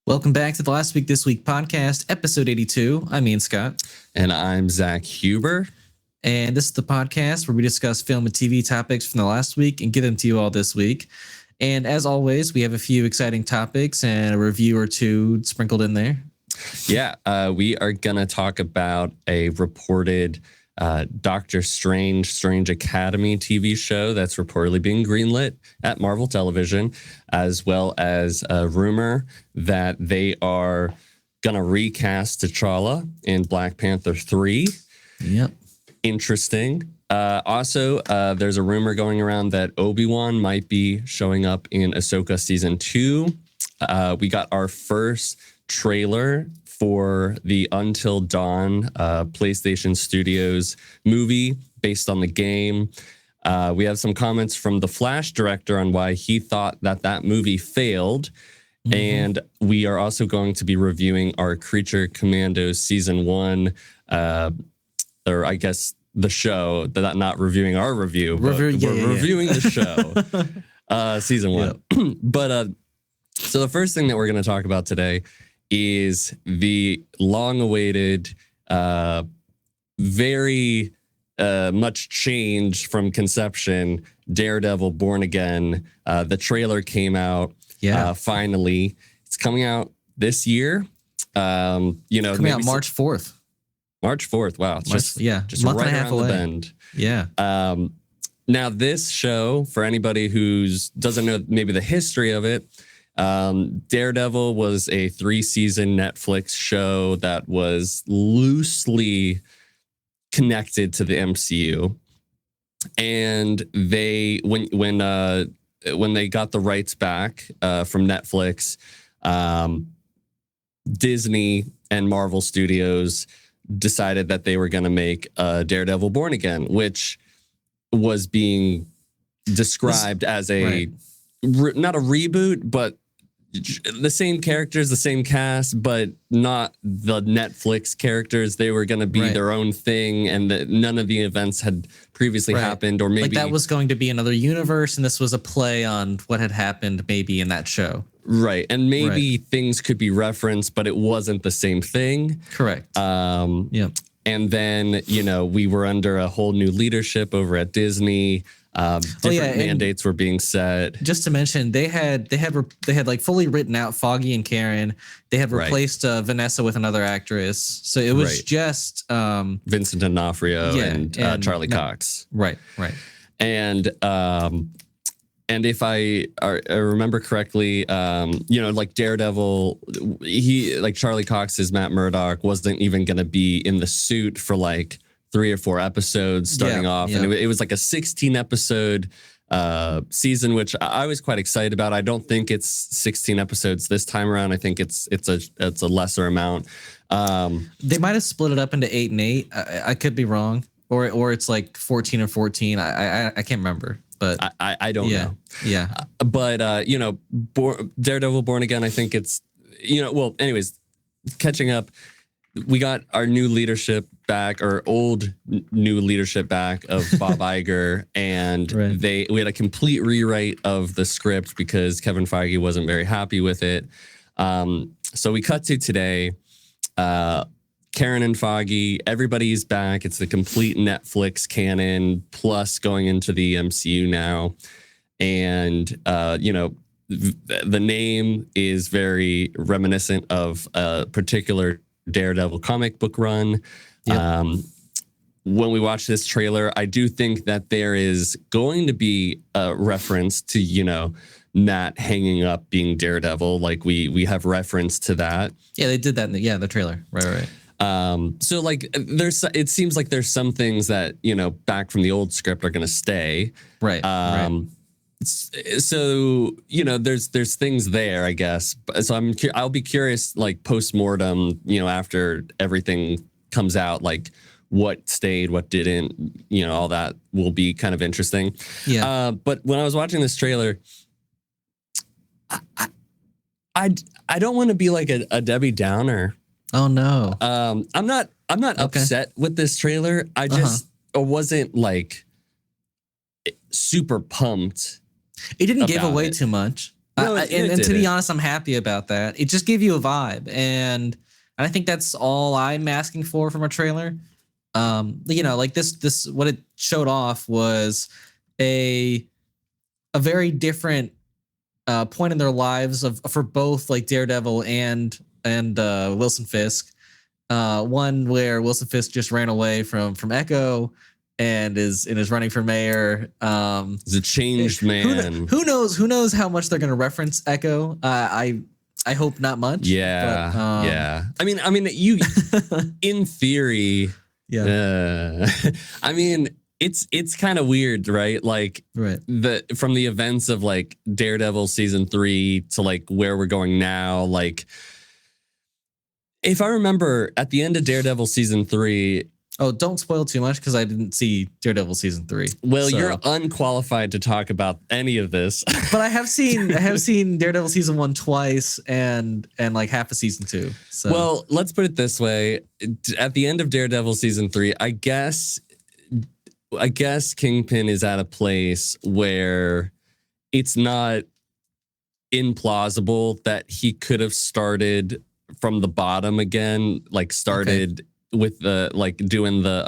Welcome back to the Last Week This Week podcast, episode 82. I'm Ian Scott. And I'm Zach Huber. And this is the podcast where we discuss film and TV topics from the last week and get them to you all this week. And as always, we have a few exciting topics and a review or two sprinkled in there. Yeah, we are going to talk about a reported Doctor Strange Academy TV show that's reportedly being greenlit at Marvel Television, as well as a rumor that they are going to recast T'Challa in Black Panther 3. Yep. Interesting. Also, there's a rumor going around that Obi Wan might be showing up in Ahsoka season 2. We got our first trailer for the Until Dawn PlayStation Studios movie based on the game. We have some comments from the Flash director on why he thought that movie failed. Mm-hmm. And we are also going to be reviewing our Creature Commandos season 1, or I guess the show, not reviewing our review, but we're reviewing the show, season 1. Yep. But so the first thing that we're going to talk about today is the long-awaited, very much changed from conception, Daredevil Born Again. The trailer came out finally. It's coming out this year. Coming out March 4th. March 4th. Wow. It's just month right and a half around away. the bend. Yeah. Now, this show, for anybody who doesn't know maybe the history of it, Daredevil was a 3-season Netflix show that was loosely connected to the MCU. And they, when they got the rights back from Netflix, Disney and Marvel Studios decided that they were going to make Daredevil Born Again, which was being described as a not a reboot, but the same characters, the same cast, but not the Netflix characters. They were going to be their own thing, and that none of the events had previously happened, or maybe like that was going to be another universe, and this was a play on what had happened maybe in that show. Right. And maybe things could be referenced, but it wasn't the same thing. Correct. Yeah. And then, we were under a whole new leadership over at Disney. Different mandates were being set. Just to mention, they had like fully written out Foggy and Karen. They had replaced Vanessa with another actress. So it was just Vincent D'Onofrio and Charlie Cox. Right. And if I remember correctly, like Daredevil, Charlie Cox's Matt Murdock wasn't even going to be in the suit for like 3 or 4 episodes starting off. Yeah. And it was like a 16 episode season, which I was quite excited about. I don't think it's 16 episodes this time around. I think it's a lesser amount. They might have split it up into 8 and 8. I could be wrong. Or it's like 14 or 14. I can't remember. But I don't know. Yeah. But, Daredevil Born Again, I think it's, anyways, catching up, we got our new leadership back, or old new leadership back of Bob Iger. And we had a complete rewrite of the script because Kevin Feige wasn't very happy with it. So we cut to today. Karen and Foggy, everybody's back. It's the complete Netflix canon, plus going into the MCU now. And, the name is very reminiscent of a particular Daredevil comic book run. Yep. When we watch this trailer, I do think that there is going to be a reference to, Matt hanging up being Daredevil. Like we have reference to that. Yeah, they did that in the trailer. Right. So like it seems like there's some things that, back from the old script are going to stay. Right. So, there's things there, I guess. So I'll be curious, like post-mortem, after everything comes out, like what stayed, what didn't, all that will be kind of interesting. Yeah. But when I was watching this trailer, I don't want to be like a Debbie Downer. Oh no. I'm not upset with this trailer. I just wasn't like super pumped. It didn't give away too much. No, and to be honest, I'm happy about that. It just gave you a vibe, and I think that's all I'm asking for from a trailer. Like this what it showed off was a very different point in their lives for both like Daredevil and Wilson Fisk. One where Wilson Fisk just ran away from Echo and is running for mayor. He's a changed man. Who knows how much they're going to reference Echo? I hope not much. Yeah, but, yeah. I mean, you in theory. Yeah. I mean, it's kind of weird, right? Like, right. From the events of like Daredevil season 3 to like where we're going now, like. If I remember at the end of Daredevil season 3. Oh, don't spoil too much because I didn't see Daredevil season 3. Well, so. You're unqualified to talk about any of this. But I have seen Daredevil season 1 twice and like half of season 2. So well, let's put it this way. At the end of Daredevil season 3, I guess Kingpin is at a place where it's not implausible that he could have started from the bottom again, like started with the like doing the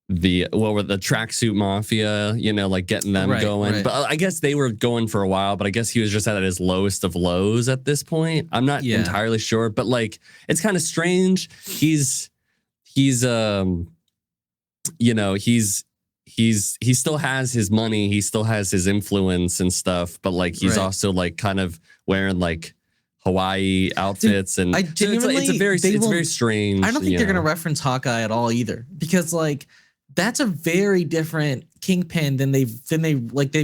tracksuit mafia, like getting them going. Right. But I guess they were going for a while, but I guess he was just at his lowest of lows at this point. I'm not entirely sure, but like it's kind of strange. He still has his money, he still has his influence and stuff, but like he's also like kind of wearing like Hawaii outfits. Dude, and I genuinely, it's very strange. I don't think they're going to reference Hawkeye at all either, because like that's a very different Kingpin than they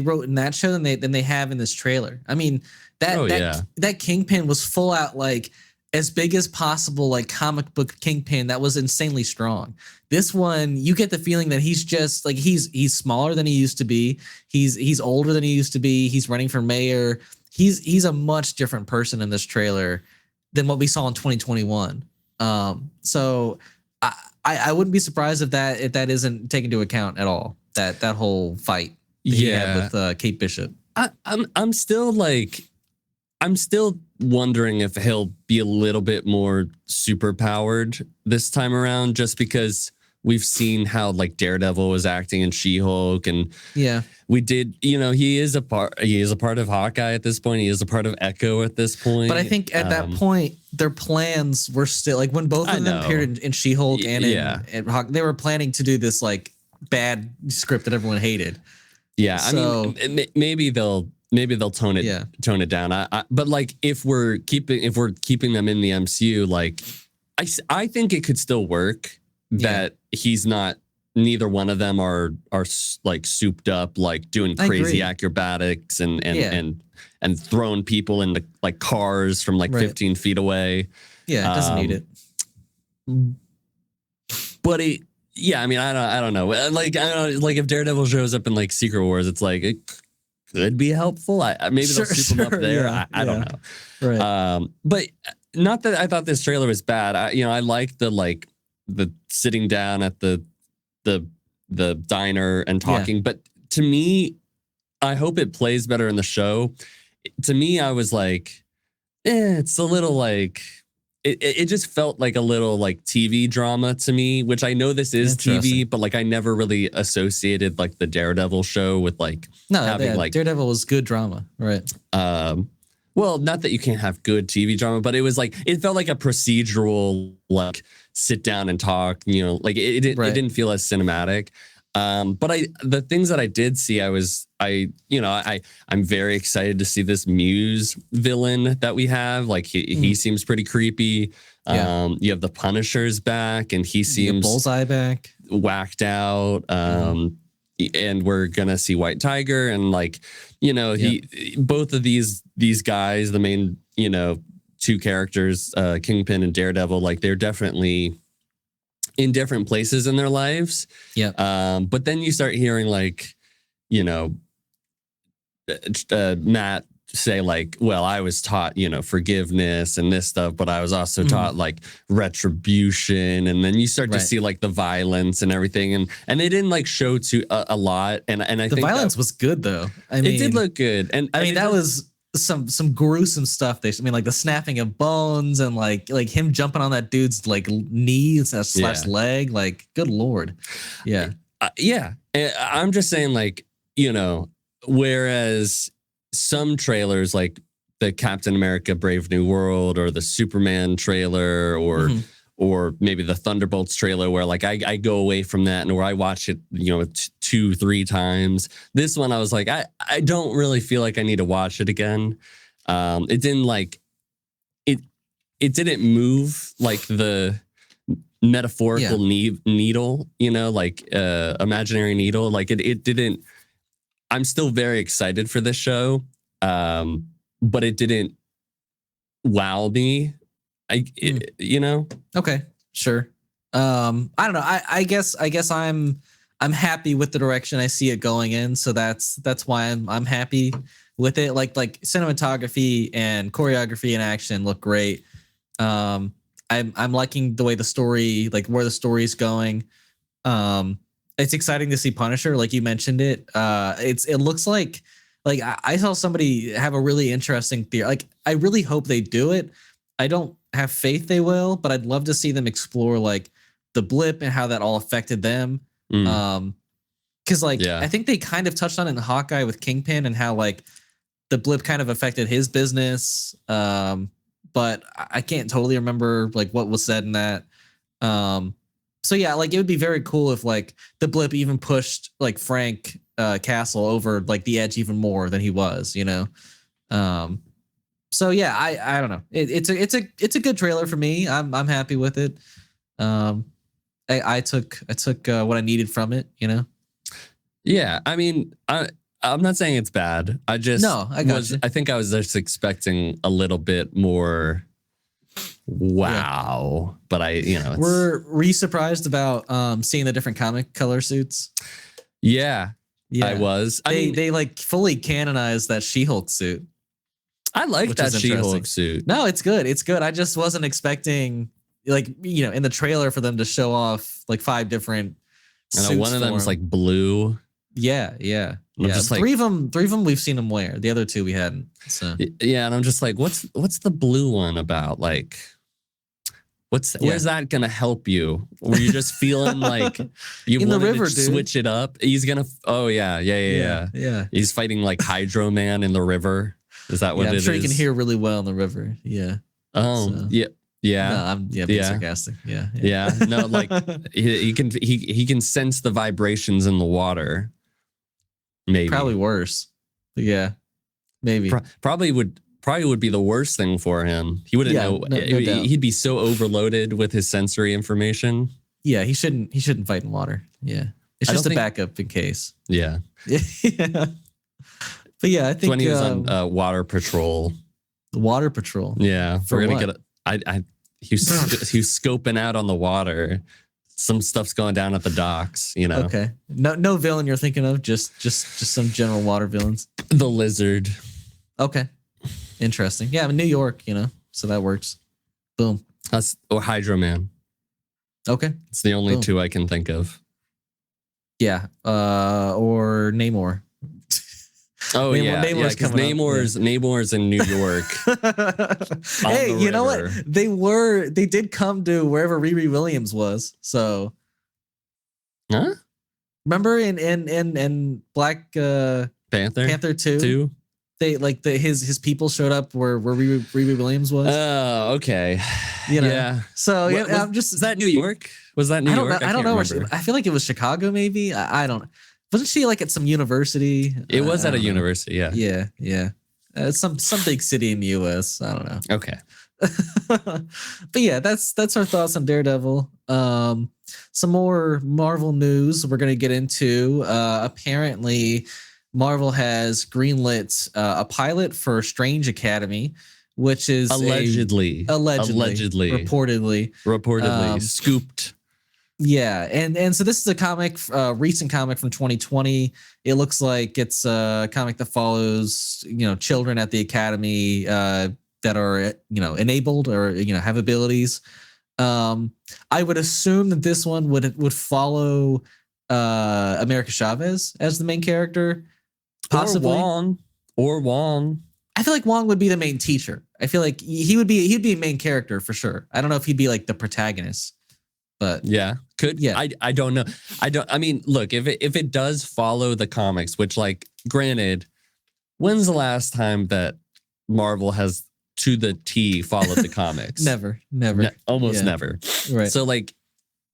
wrote in that show than they have in this trailer. I mean, that Kingpin was full out like as big as possible, like comic book Kingpin that was insanely strong. This one, you get the feeling that he's just like he's smaller than he used to be. He's older than he used to be. He's running for mayor. He's a much different person in this trailer than what we saw in 2021. So I wouldn't be surprised if that isn't taken into account at all. That whole fight he had with Kate Bishop. I'm still wondering if he'll be a little bit more super powered this time around, just because we've seen how like Daredevil was acting in She-Hulk, and we did, he is a part of Hawkeye at this point. He is a part of Echo at this point. But I think at that point, their plans were still like when both of them appeared in She-Hulk and in Hawkeye, they were planning to do this like bad script that everyone hated. Yeah, so, I mean, maybe they'll tone it down. But like if we're keeping them in the MCU, like I think it could still work that he's not. Neither one of them are like souped up, like doing crazy acrobatics and throwing people into like cars from like 15 feet away. Yeah, it doesn't need it. But I mean, I don't know. Like like if Daredevil shows up in like Secret Wars, it's like it could be helpful. Maybe they'll soup him up there. I don't know. Right. But not that I thought this trailer was bad. I like the sitting down at the diner and talking, but to me, I hope it plays better in the show. To me, I was like, it's a little like it just felt like a little like TV drama to me, which I know this is TV, but like I never really associated like the Daredevil show with like having like Daredevil was good drama, right? Well, not that you can't have good TV drama, but it was like it felt like a procedural like sit down and talk, like it didn't feel as cinematic. But the things that I did see, I'm very excited to see this Muse villain that we have. Like he seems pretty creepy. You have the Punisher's back, and he seems Bullseye back, whacked out. And we're gonna see White Tiger, and like both of these guys, the main two characters, Kingpin and Daredevil, like they're definitely in different places in their lives. But then you start hearing like Matt say like, well, I was taught, forgiveness and this stuff, but I was also taught like retribution. And then you start to see like the violence and everything. And they didn't like show a lot. And I think the violence was good though. I mean, it did look good. And I mean, that was some gruesome stuff. Like the snapping of bones and like him jumping on that dude's like knees slash leg. Like, good Lord. Yeah. I'm just saying like, whereas some trailers like the Captain America Brave New World or the Superman trailer or maybe the Thunderbolts trailer where like I go away from that and where I watch it, 2-3 times. This one I was like, I don't really feel like I need to watch it again. It didn't like it didn't move like the metaphorical needle, imaginary needle. Like it didn't. I'm still very excited for this show, but it didn't wow me. Okay, sure. I don't know. I guess I'm happy with the direction I see it going in. So that's why I'm happy with it. Like cinematography and choreography and action look great. I'm liking the way the story, like where the story's going. It's exciting to see Punisher, like you mentioned it. It looks like I saw somebody have a really interesting theory. Like I really hope they do it. I don't have faith they will, but I'd love to see them explore like the blip and how that all affected them. Because I think they kind of touched on it in Hawkeye with Kingpin and how like the blip kind of affected his business. But I can't totally remember like what was said in that. So yeah, like it would be very cool if like the blip even pushed like Frank Castle over like the edge even more than he was, So yeah, I don't know. It's a good trailer for me. I'm happy with it. I took what I needed from it, Yeah, I mean, I'm not saying it's bad. I think I was just expecting a little bit more. Wow, but were you surprised about seeing the different comic color suits? Yeah, I was. They like fully canonized that She-Hulk suit. I like that She-Hulk suit. No, it's good. It's good. I just wasn't expecting like in the trailer for them to show off like 5 different. I know one of them is like blue. Yeah. Just like, three of them we've seen them wear. The other 2 we hadn't. So yeah, and I'm just like, what's the blue one about? Like, where's that gonna help you? Were you just feeling like you in wanted the river, to switch it up? He's gonna. Oh yeah. He's fighting like Hydro Man in the river. Is that what it is? I'm sure you can hear really well in the river. Yeah. Oh yeah. No, I'm being sarcastic. Yeah. No, like he can sense the vibrations in the water. Maybe probably worse. Yeah, maybe probably would be the worst thing for him. He wouldn't know. No he'd be so overloaded with his sensory information. Yeah, he shouldn't fight in water. Yeah, it's just a backup in case. Yeah. But yeah, I think when he was on Water Patrol. Water Patrol. Yeah, we're gonna get. He was scoping out on the water. Some stuff's going down at the docks, Okay. No villain you're thinking of, just some general water villains. The Lizard. Okay. Interesting. Yeah, I'm in New York, so that works. Boom. Or Hydro Man. Okay. It's the only 2 I can think of. Yeah. Or Namor. Oh Namor's because Namor's in New York. Hey, you know what? They did come to wherever Riri Williams was. So, remember in Black Panther 2? They like his people showed up where Riri Williams was. Oh, okay. Yeah. So I'm just. Is that New York? Was that New York? I don't know where I feel like it was Chicago. Maybe I don't. Wasn't she like at some university? It was at a university, yeah. Yeah. Some big city in the U.S. I don't know. Okay. But yeah, that's our thoughts on Daredevil. Some more Marvel news we're gonna get into. Apparently, Marvel has greenlit a pilot for Strange Academy, which is allegedly reportedly scooped. Yeah, and so this is a comic, recent comic from 2020. It looks like it's a comic that follows, children at the academy that are, enabled or have abilities. I would assume that this one would follow America Chavez as the main character, possibly. Or Wong. I feel like Wong would be the main teacher. I feel like he'd be a main character for sure. I don't know if he'd be like the protagonist. But yeah, I don't know. I mean, look, if it does follow the comics, which, like, granted, when's the last time that Marvel has to the T followed the comics? Never. Almost never. Right. So, like,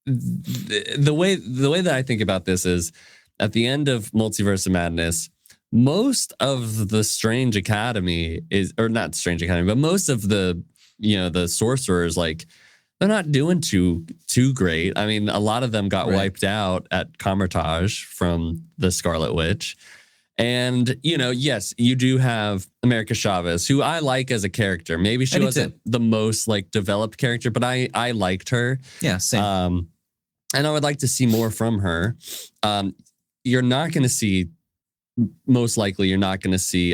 the way that I think about this is, at the end of Multiverse of Madness, most of the Strange Academy or not Strange Academy, but most of the the sorcerers, like, they're not doing too great. I mean, a lot of them got wiped out at Kamar-Taj from the Scarlet Witch. And, yes, you do have America Chavez, who I like as a character. Maybe she wasn't the most, like, developed character, but I liked her. Yeah, same. And I would like to see more from her. You're not going to see, most likely, you're not going to see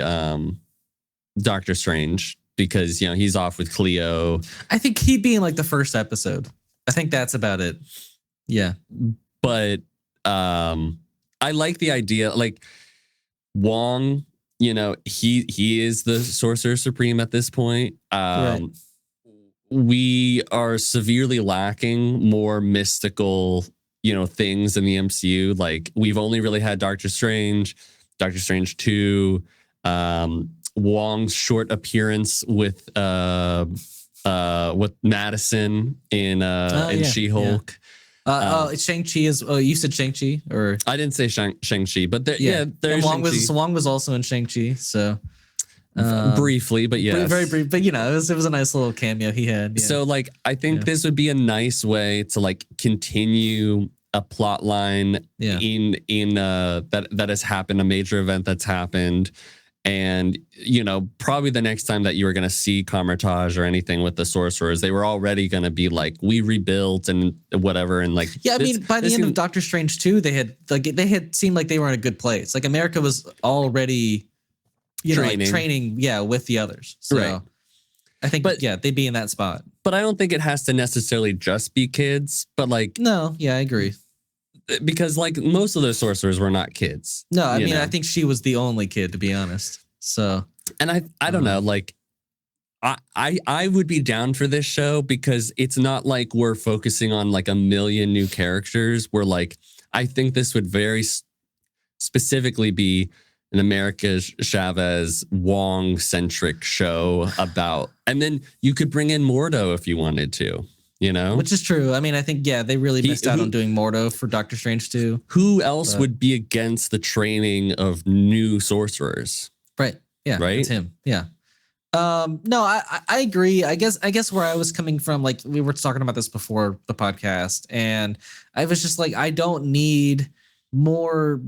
Doctor Strange, because he's off with Cleo. I think he'd be in like the first episode. I think that's about it. Yeah. But I like the idea, like, Wong, he is the Sorcerer Supreme at this point. Right. We are severely lacking more mystical, things in the MCU. Like, we've only really had Doctor Strange 2, Wong's short appearance with Madison in She-Hulk. Yeah. Shang-Chi is. Oh, you said Shang-Chi, or I didn't say Shang-Chi, but there's Wong was also in Shang-Chi, so briefly, but yeah, very brief. But it was a nice little cameo he had. Yeah. So, like, I think this would be a nice way to, like, continue a plot line in that has happened, a major event that's happened. And, probably the next time that you were going to see Kamar-Taj or anything with the sorcerers, they were already going to be like, we rebuilt and whatever. And, like, yeah, I mean, by the end of Doctor Strange 2, they had seemed like they were in a good place. Like, America was already, training, with the others. So right. I think, they'd be in that spot. But I don't think it has to necessarily just be kids. But, like, no, yeah, I agree. Because, like, most of those sorcerers were not kids. No, I mean, I think she was the only kid, to be honest. So, and I don't know, like, I would be down for this show, because it's not like we're focusing on, like, a million new characters. We're, like, I think this would very specifically be an America Chavez Wong centric show about, and then you could bring in Mordo if you wanted to. Which is true. I mean, I think, they really missed out on doing Mordo for Doctor Strange 2. Who else would be against the training of new sorcerers? Right. Yeah. Right. It's him. Yeah. No, I agree. I guess where I was coming from, like, we were talking about this before the podcast, and I was just like, I don't need more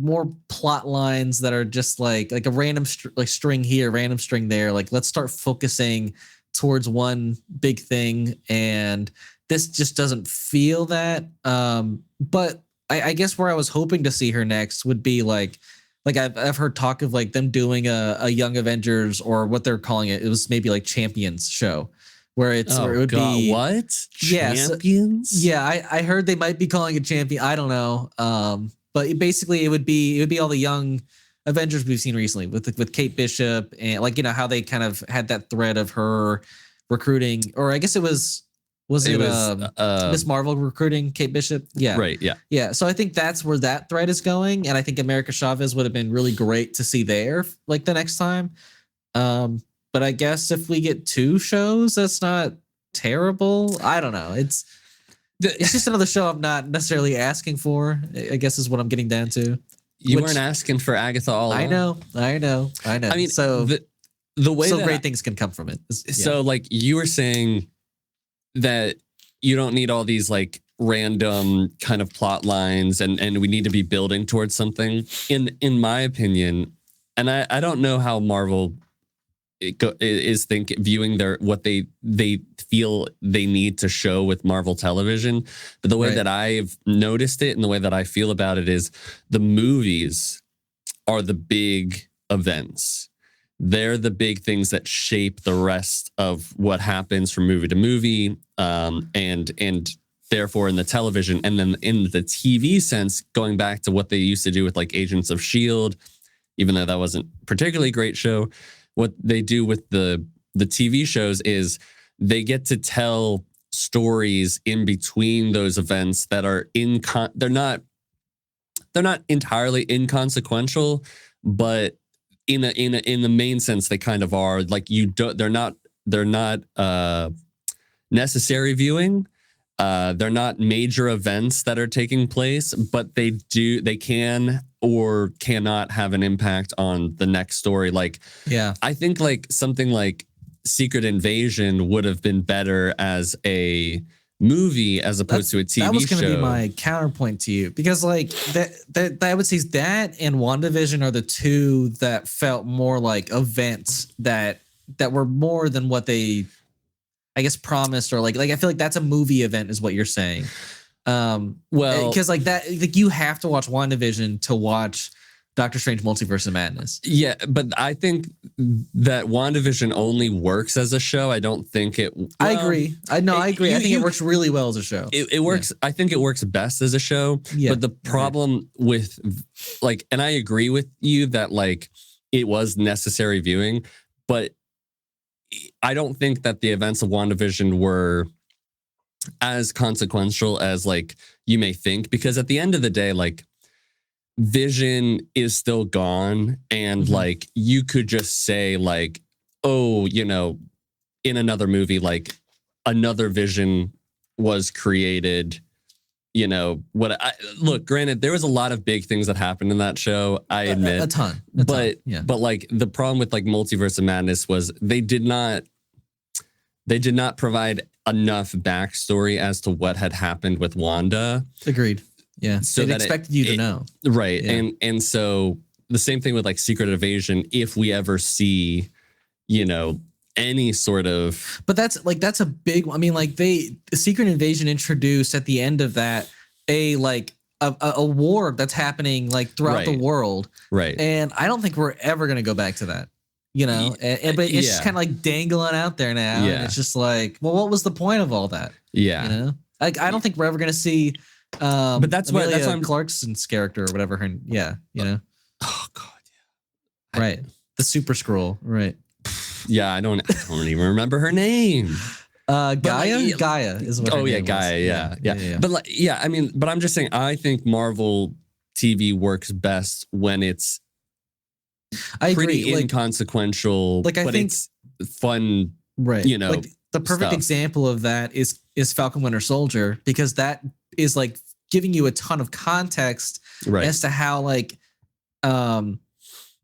plot lines that are just like a random string here, random string there. Like, let's start focusing towards one big thing, and this just doesn't feel that. But I guess where I was hoping to see her next would be like I've heard talk of, like, them doing a Young Avengers, or what they're calling it. It was maybe like Champions show, where it would be what? Champions? I heard they might be calling it Champion. I don't know. But basically it would be all the young Avengers we've seen recently with Kate Bishop, and, like, how they kind of had that thread of her recruiting, or I guess it was Miss Marvel recruiting Kate Bishop. Yeah. Right. Yeah. Yeah. So I think that's where that thread is going. And I think America Chavez would have been really great to see there, like, the next time. But I guess if we get 2 shows, that's not terrible. I don't know. It's just another show I'm not necessarily asking for, I guess, is what I'm getting down to. You weren't asking for Agatha all along. I know. I mean, so the way so great things can come from it. So, like, you were saying that you don't need all these, like, random kind of plot lines, and we need to be building towards something. In my opinion, and I don't know how Marvel viewing what they feel they need to show with Marvel television. But the way that I've noticed it and the way that I feel about it is the movies are the big events. They're the big things that shape the rest of what happens from movie to movie, and therefore in the television, and then in the TV sense, going back to what they used to do with like Agents of S.H.I.E.L.D., even though that wasn't a particularly great show, what they do with the TV shows is they get to tell stories in between those events that are they're not entirely inconsequential, but in the main sense they kind of are. Like they're not necessary viewing. They're not major events that are taking place, but they can or cannot have an impact on the next story. Like, I think like something like Secret Invasion would have been better as a movie as opposed to a TV show. That was going to be my counterpoint to you, because like that I would say that and WandaVision are the two that felt more like events that were more than what they, I guess, promised, or like I feel like that's a movie event is what you're saying. Well, because like that, like you have to watch WandaVision to watch Doctor Strange Multiverse of Madness. Yeah, but I think that WandaVision only works as a show. I don't think it. Well, I agree. I agree. I think it works really well as a show. It works. Yeah. I think it works best as a show. Yeah. But the problem with like, and I agree with you that like it was necessary viewing, but I don't think that the events of WandaVision were as consequential as like you may think, because at the end of the day, like Vision is still gone, and like you could just say like, oh, you know, in another movie, like another Vision was created. You know what? Look, granted, there was a lot of big things that happened in that show. I admit a ton. But like the problem with like Multiverse of Madness was they did not provide enough backstory as to what had happened with Wanda. Agreed. Yeah. So they expected you to know. Right. Yeah. And so the same thing with like Secret Invasion, if we ever see, you know, any sort of. But that's a big one. I mean, like the Secret Invasion introduced at the end of that a war that's happening like throughout the world. Right. And I don't think we're ever going to go back to that. You know, but it's just kind of like dangling out there now. Yeah. And it's just like, well, what was the point of all that? Yeah. You know, like I don't think we're ever going to see. But that's why Clarkson's character or whatever. You know. Oh God. Yeah. Right. The Super Scroll. Right. Yeah. I don't even remember her name. Gaia. Gaia is what. Oh yeah, Gaia. Yeah. But like, I mean, but I'm just saying, I think Marvel TV works best when it's. I pretty agree. Inconsequential, like I think it's fun, right? You know, like the perfect example of that is Falcon Winter Soldier, because that is like giving you a ton of context as to how like, not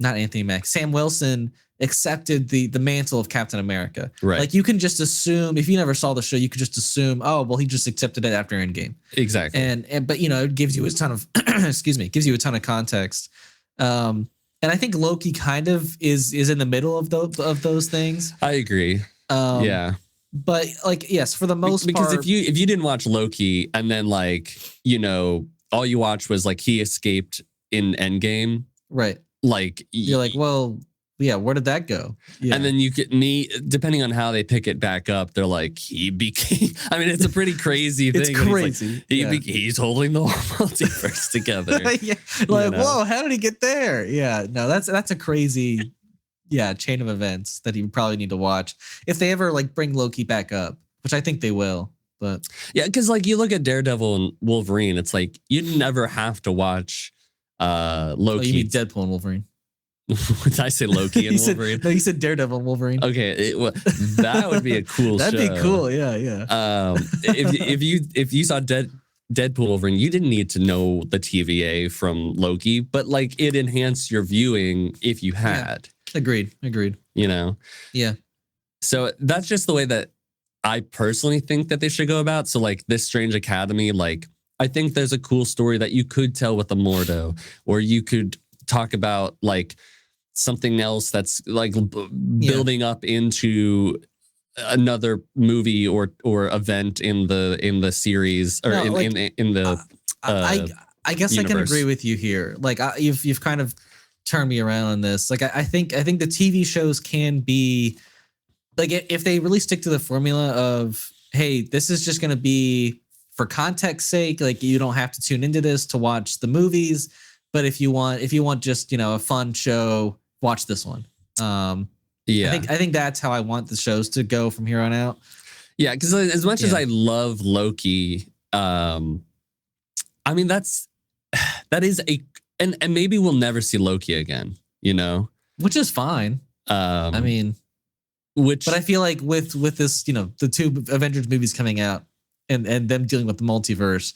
Anthony Mack, Sam Wilson accepted the mantle of Captain America. Right. Like you can just assume, if you never saw the show, you could just assume, oh well, he just accepted it after Endgame. Exactly. And but you know, it gives you a ton of gives you a ton of context. And I think Loki kind of is in the middle of those things. I agree. Yeah. But like, yes, for the most because part, if you didn't watch Loki and then like, you know, all you watched was like he escaped in Endgame. Right. Like you're like, well, yeah, where did that go? Yeah. And then you could depending on how they pick it back up, they're like, he became. I mean, it's a pretty crazy thing. It's crazy. He's holding the multiverse together. Yeah. Like, whoa, how did he get there? Yeah, no, that's a crazy, chain of events that you probably need to watch if they ever like bring Loki back up, which I think they will. But yeah, because like you look at Daredevil and Wolverine, it's like you never have to watch Loki. Oh, you mean Deadpool and Wolverine? Did I say Loki and Wolverine? No, you said Daredevil and Wolverine. Okay, that would be a cool That'd show. That'd be cool, yeah. If you saw Deadpool Wolverine, you didn't need to know the TVA from Loki, but like it enhanced your viewing if you had. Yeah. Agreed. You know? Yeah. So that's just the way that I personally think that they should go about. So like this Strange Academy, like I think there's a cool story that you could tell with the Mordo, or you could talk about like something else that's like building up into another movie or event in the series or in the I guess universe. I can agree with you here. Like you've kind of turned me around on this. Like I think the TV shows can be like, if they really stick to the formula of, hey, this is just going to be for context's sake, like you don't have to tune into this to watch the movies, but if you want just, a fun show, watch this one. I think that's how I want the shows to go from here on out. Yeah, because as much as I love Loki, I mean that is and maybe we'll never see Loki again, which is fine. I mean, but I feel like with this, the 2 Avengers movies coming out and them dealing with the multiverse,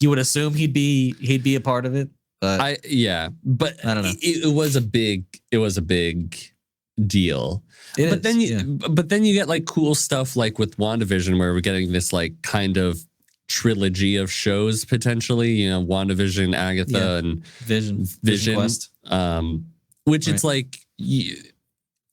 you would assume he'd be a part of it. But I don't know. It was a big deal. But then you get like cool stuff like with WandaVision, where we're getting this like kind of trilogy of shows potentially, WandaVision, Agatha, and Vision Quest. Which it's like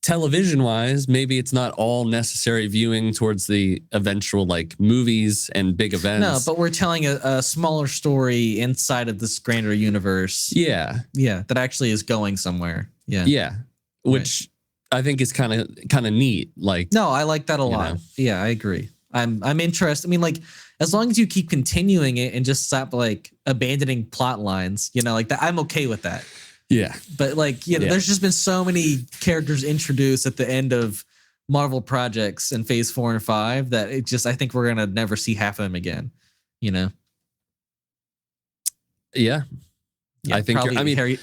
television wise, maybe it's not all necessary viewing towards the eventual like movies and big events. No, but we're telling a smaller story inside of this grander universe. Yeah. That actually is going somewhere. Yeah. Which I think is kind of neat. Like, no, I like that a lot. Yeah, I agree. I'm interested. I mean, like, as long as you keep continuing it and just stop like abandoning plot lines, like that, I'm okay with that. Yeah. But like, there's just been so many characters introduced at the end of Marvel projects in phase 4 and 5 that I think we're going to never see half of them again, Yeah. I think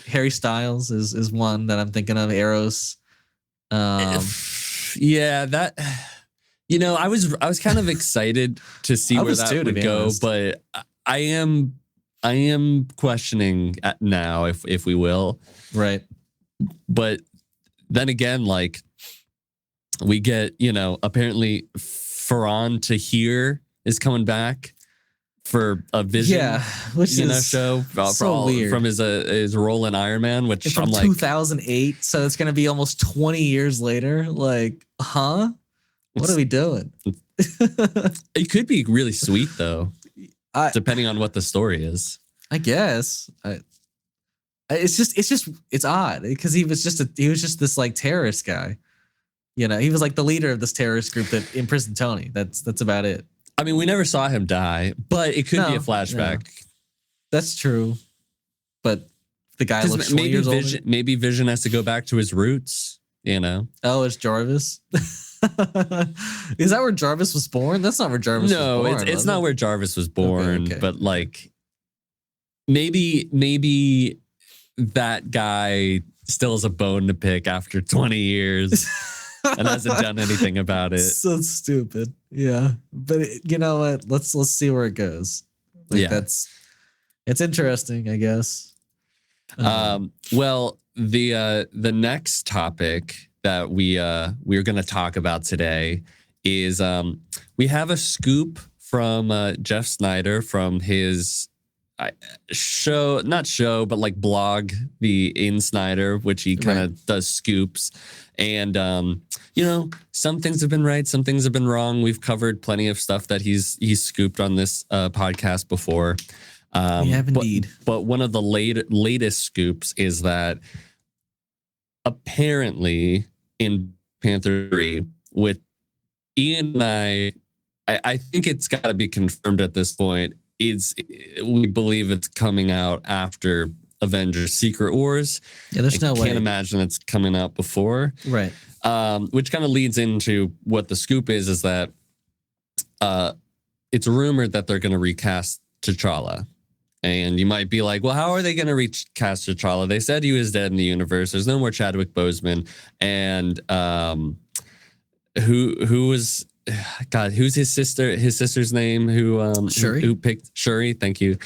Harry Styles is one that I'm thinking of. Eros. That, I was kind of excited to see where that would go, but I am questioning now if we will. Right. But then again, like we get, apparently Ferran Tahir is coming back for a Vision, which is show weird. From his role in Iron Man, which from 2008. So it's going to be almost 20 years later. Like, huh? What are we doing? It could be really sweet though. Depending on what the story is, I guess. It's odd because he was just this like terrorist guy. He was like the leader of this terrorist group that imprisoned Tony. That's about it. I mean, we never saw him die, but it could be a flashback. No. That's true. But the guy looks 20 years older. Maybe Vision has to go back to his roots, Oh, it's Jarvis. Is that where Jarvis was born? That's not where Jarvis was born. No, it's not where Jarvis was born, okay. But like maybe that guy still has a bone to pick after 20 years and hasn't done anything about it. So stupid. Yeah. But you know what? Let's see where it goes. Like it's interesting, I guess. Well, the next topic that we're going to talk about today is we have a scoop from Jeff Snyder from his but like blog, the In Snyder, which he kind of does scoops. And some things have been right, some things have been wrong. We've covered plenty of stuff that he's scooped on this podcast before. We have indeed. But one of the latest scoops is that apparently in Panther 3, with Ian and I think it's got to be confirmed at this point, we believe it's coming out after Avengers Secret Wars. Yeah, there's no way. I can't imagine it's coming out before. Right. Which kind of leads into what the scoop is that it's rumored that they're going to recast T'Challa. And you might be like, well, how are they going to recast T'Challa? They said he was dead in the universe. There's no more Chadwick Boseman. And who was... God, who's his sister? His sister's name? Shuri. Who picked Shuri? Thank you.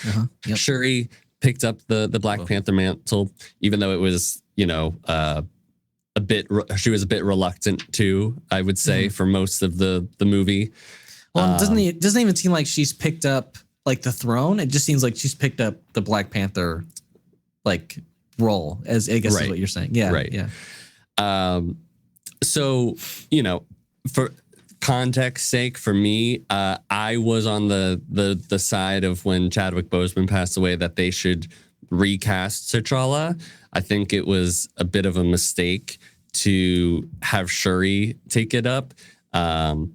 Yep. Shuri picked up the Black Panther mantle, even though it was a bit. She was a bit reluctant to, I would say, for most of the movie. Well, it doesn't even seem like she's picked up like the throne. It just seems like she's picked up the Black Panther like role, as I guess is what you're saying. Yeah. Right. Yeah. So, for context sake, for me, I was on the side of when Chadwick Boseman passed away that they should recast T'Challa. I think it was a bit of a mistake to have Shuri take it up.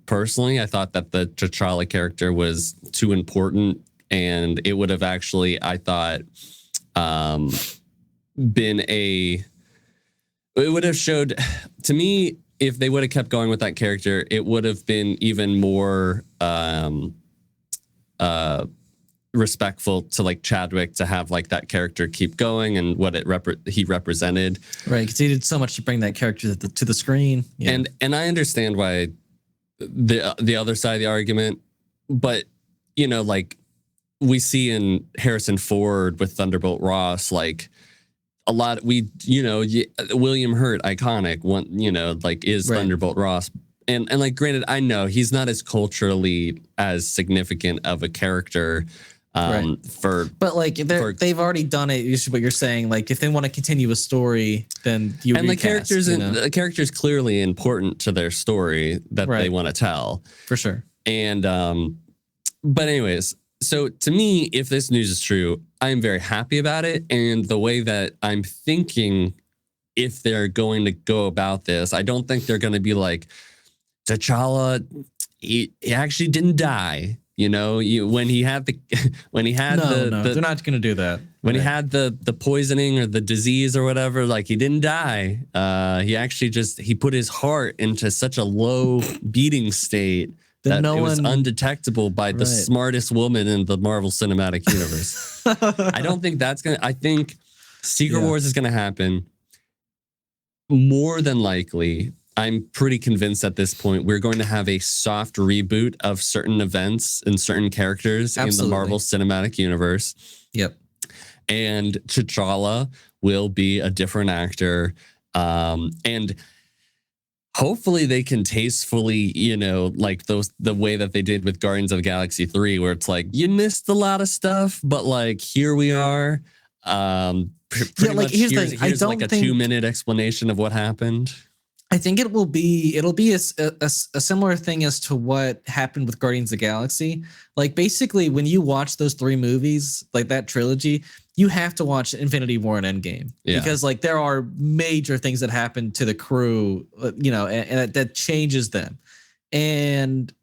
Personally, I thought that the T'Challa character was too important, and it would have actually, I thought, it would have showed to me, if they would have kept going with that character, it would have been even more respectful to like Chadwick to have like that character keep going and what he represented. Right, because he did so much to bring that character to the screen. Yeah. And I understand why the other side of the argument, but like we see in Harrison Ford with Thunderbolt Ross, like a lot, William Hurt, iconic one, like is right. Thunderbolt Ross. And like, granted, I know he's not as culturally as significant of a character. Right. But like they've already done it. Is what you're saying. Like if they want to continue a story, then you and recast, the character's clearly important to their story that they want to tell for sure. And but anyways, so to me, if this news is true, I'm very happy about it. And the way that I'm thinking, if they're going to go about this, I don't think they're going to be like, T'Challa, he actually didn't die. When he had they're not going to do that. When he had the poisoning or the disease or whatever, like he didn't die. He actually he put his heart into such a low beating state that it was undetectable by the smartest woman in the Marvel Cinematic Universe. I don't think I think Secret Wars is going to happen. More than likely, I'm pretty convinced at this point we're going to have a soft reboot of certain events and certain characters in the Marvel Cinematic Universe. Yep. And T'Challa will be a different actor. And hopefully they can tastefully, like the way that they did with Guardians of the Galaxy 3, where it's like, you missed a lot of stuff, but like, here we are. Pretty much here's like a 2-minute explanation of what happened. I think it'll be a similar thing as to what happened with Guardians of the Galaxy. Like basically when you watch those 3 movies, like that trilogy, you have to watch Infinity War and Endgame because like there are major things that happen to the crew, and that changes them. And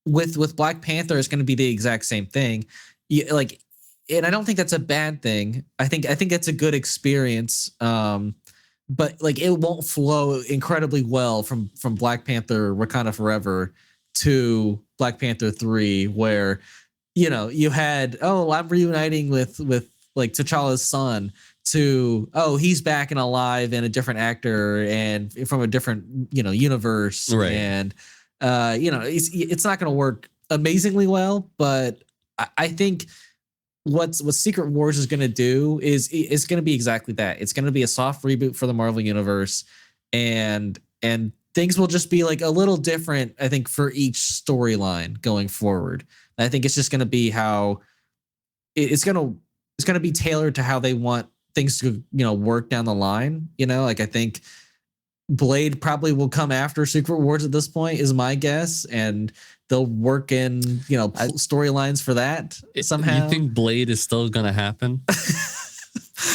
with Black Panther, it's going to be the exact same thing. And I don't think that's a bad thing. I think it's a good experience. But like it won't flow incredibly well from Black Panther Wakanda Forever to Black Panther 3, where you had I'm reuniting with like T'Challa's son, to he's back and alive and a different actor and from a different universe, right. And it's not going to work amazingly well, but I think what Secret Wars is going to do is going to be exactly that. It's going to be a soft reboot for the Marvel Universe, and things will just be like a little different, I think, for each storyline going forward. And I think it's just going to be how it's going to be tailored to how they want things to work down the line. Like I think Blade probably will come after Secret Wars at this point, is my guess, and they'll work in, storylines for that somehow. You think Blade is still going to happen?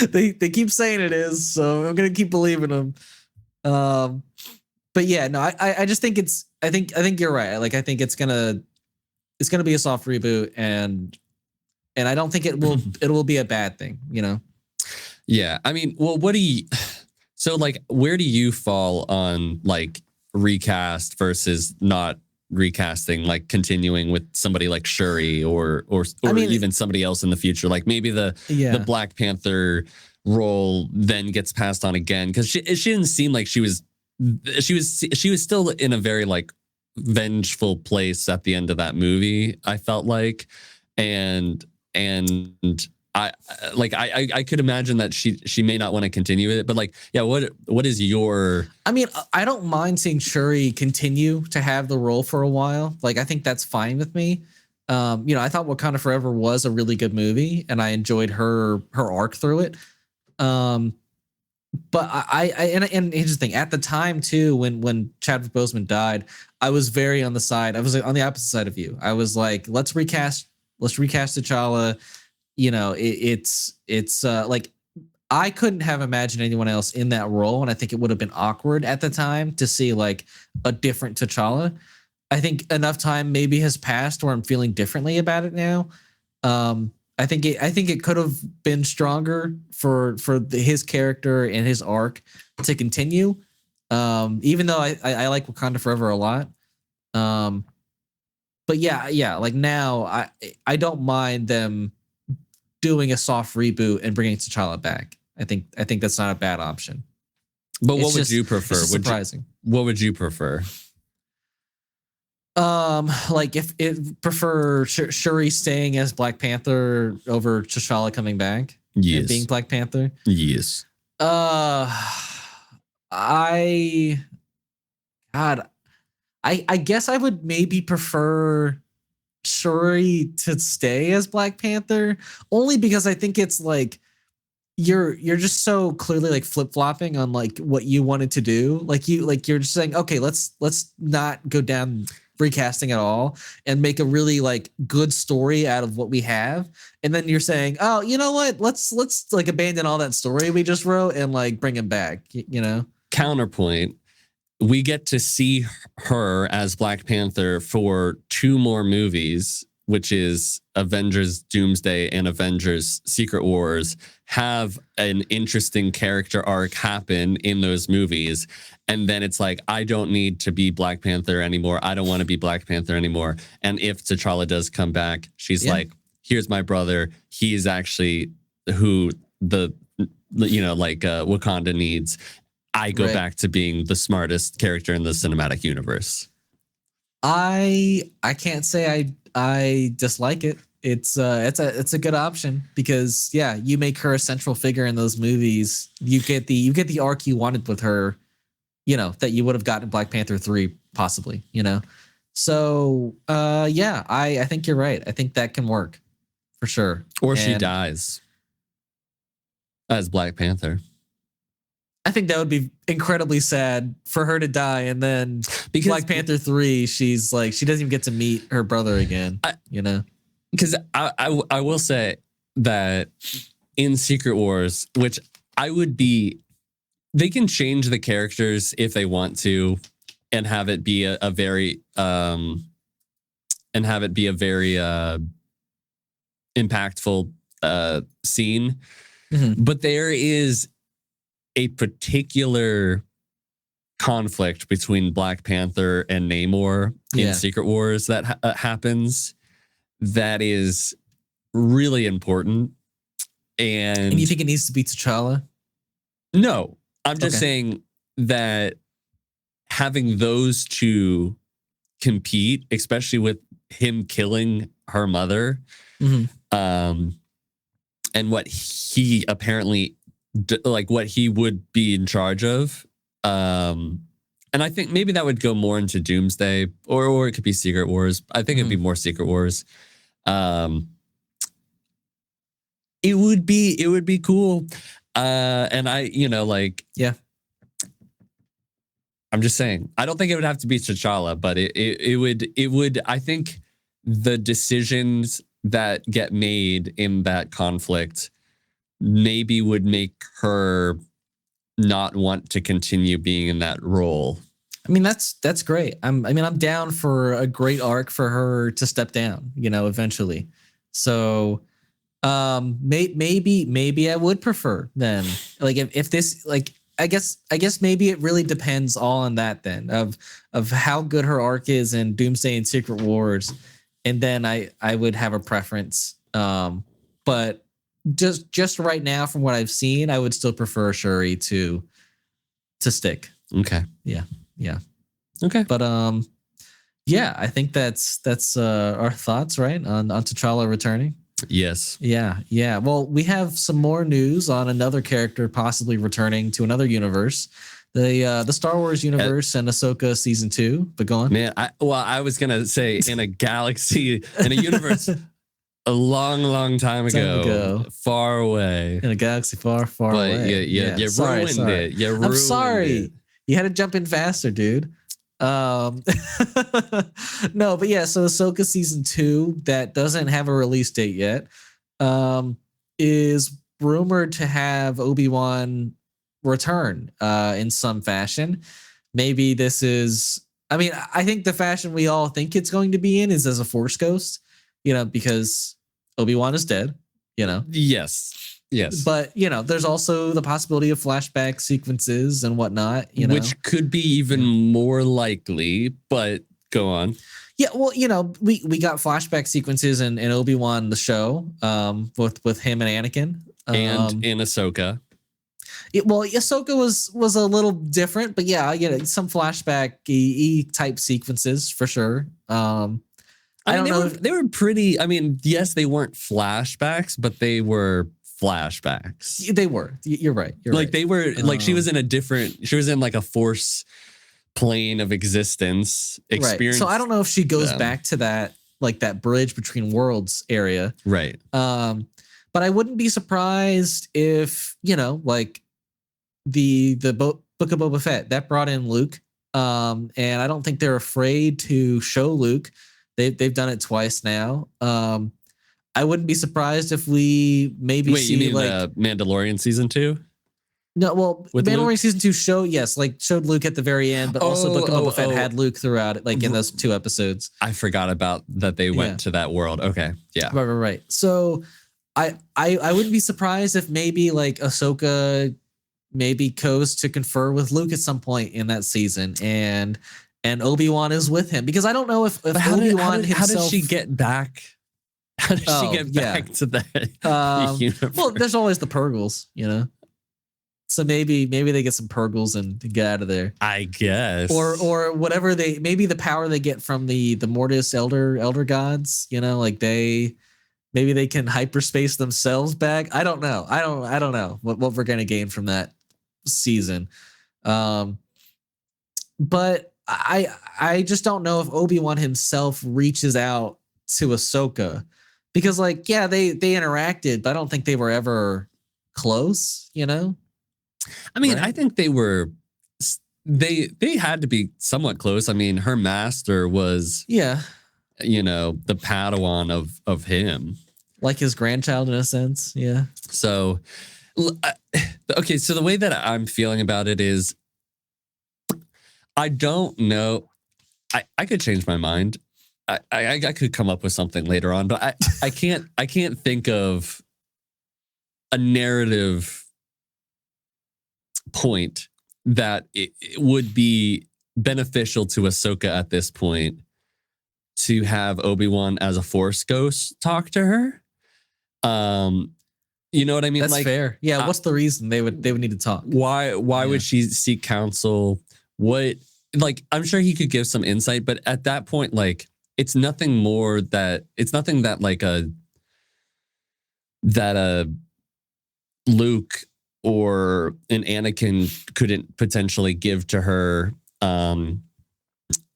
They keep saying it is, so I'm going to keep believing them. But yeah, no, I just think I think you're right. Like I think it's going to be a soft reboot, and I don't think it will be a bad thing, Yeah, I mean, well, so like where do you fall on like recast versus not recasting, like continuing with somebody like Shuri or even somebody else in the future, like maybe the Black Panther role then gets passed on again, because she didn't seem like she was still in a very like vengeful place at the end of that movie, I felt like, and I could imagine that she may not want to continue it, but like, yeah, what is your? I mean, I don't mind seeing Shuri continue to have the role for a while. Like, I think that's fine with me. I thought Wakanda Forever was a really good movie, and I enjoyed her arc through it. But and here's the thing. At the time too, when Chadwick Boseman died, I was very on the side. I was on the opposite side of you. I was like, let's recast T'Challa. You know, it's like I couldn't have imagined anyone else in that role, and I think it would have been awkward at the time to see like a different T'Challa. I think enough time maybe has passed where I'm feeling differently about it now. I think it could have been stronger for his character and his arc to continue. Even though I like Wakanda Forever a lot. But yeah, like now I don't mind them doing a soft reboot and bringing T'Challa back. I think that's not a bad option. But what would you prefer? Surprising. What would you prefer? Like if it prefer Shuri staying as Black Panther over T'Challa coming back. Yes. And being Black Panther. Yes. I guess I would maybe prefer Shuri to stay as Black Panther, only because I think it's like you're just so clearly like flip-flopping on like what you wanted to do. You're just saying, okay, let's not go down recasting at all and make a really like good story out of what we have. And then you're saying, oh, you know what? Let's like abandon all that story we just wrote and like bring him back, you know? Counterpoint. We get to see her as Black Panther for 2 more movies, which is Avengers Doomsday and Avengers Secret Wars, have an interesting character arc happen in those movies. And then it's like, I don't need to be Black Panther anymore. I don't want to be Black Panther anymore. And if T'Challa does come back, she's like, here's my brother. He's actually who Wakanda needs. I go back to being the smartest character in the cinematic universe. I can't say I dislike it. It's a good option because you make her a central figure in those movies. You get the arc you wanted with her, you know, that you would have gotten in Black Panther 3 possibly, you know. So I think you're right. I think that can work for sure. Or she dies as Black Panther. I think that would be incredibly sad for her to die, and then because Black Panther 3, she's like, she doesn't even get to meet her brother again, you know? Because I will say that in Secret Wars, which they can change the characters if they want to, and have it be a very impactful scene. Mm-hmm. But there is a particular conflict between Black Panther and Namor in Secret Wars that happens that is really important. And you think it needs to be T'Challa? No, I'm just saying that having those two compete, especially with him killing her mother, and what he apparently what he would be in charge of. And I think maybe that would go more into Doomsday or it could be Secret Wars. I think it'd be more Secret Wars. It would be cool. And I'm just saying, I don't think it would have to be T'Challa, but it would, I think the decisions that get made in that conflict maybe would make her not want to continue being in that role. I mean, that's great. I'm down for a great arc for her to step down, you know, eventually. So, maybe I would prefer then, like if this, like, I guess maybe it really depends all on that then of how good her arc is in Doomsday and Secret Wars. And then I would have a preference. But just right now, from what I've seen, I would still prefer Shuri to stick. Okay. Yeah. Okay. But I think that's our thoughts, right, on T'Challa returning. Yes. Yeah. Well, we have some more news on another character possibly returning to another universe, the Star Wars universe and Ahsoka season 2. But go on. Man, I was gonna say in a galaxy, in a universe a long time ago, far away in a galaxy far away. But you ruined it. You ruined I'm sorry. it. You had to jump in faster, dude. No, but yeah, so Ahsoka season 2 that doesn't have a release date yet, is rumored to have Obi Wan return in some fashion. Maybe this is. I mean, I think the fashion we all think it's going to be in is as a Force ghost, because Obi Wan is dead. Yes. But there's also the possibility of flashback sequences and whatnot. Which could be even more likely. But go on. Yeah, well, we got flashback sequences in Obi-Wan the show, with him and Anakin, and in Ahsoka. Ahsoka was a little different, but yeah, I get it. Some flashback type sequences for sure. I don't know. They were pretty. I mean, yes, they weren't flashbacks, but they were flashbacks. They were. You're right. They were like she was in like a Force plane of existence experience. Right. So I don't know if she goes back to that, like that bridge between worlds area. Right. But I wouldn't be surprised if, like the Book of Boba Fett that brought in Luke. And I don't think they're afraid to show Luke. They've done it twice now. I wouldn't be surprised if we maybe see you mean Mandalorian season 2? No, well, Mandalorian Luke? Season 2 showed Luke at the very end, but also Book of Boba Fett had Luke throughout it, like in those 2 episodes. I forgot about that they went to that world. Okay, yeah, right. So I wouldn't be surprised if maybe like Ahsoka maybe goes to confer with Luke at some point in that season, and Obi-Wan is with him, because I don't know if Obi-Wan himself. How did she get back? How did she get back to that universe? Well, there's always the Purgles, So maybe they get some Purgles and get out of there. I guess. Or whatever maybe the power they get from the Mortis elder gods, like maybe they can hyperspace themselves back. I don't know. I don't know what we're gonna gain from that season. But I just don't know if Obi-Wan himself reaches out to Ahsoka, because they interacted, but I don't think they were ever close, I mean, right? I think they were. They had to be somewhat close. I mean, her master was, the Padawan of him, like his grandchild in a sense. Yeah. So, okay. So the way that I'm feeling about it is, I don't know. I could change my mind. I could come up with something later on, but I can't think of a narrative point that it would be beneficial to Ahsoka at this point to have Obi-Wan as a Force ghost talk to her. You know what I mean? That's fair. Yeah. What's the reason they would need to talk? Why would she seek counsel? I'm sure he could give some insight, but at that point, it's nothing that Luke or an Anakin couldn't potentially give to her,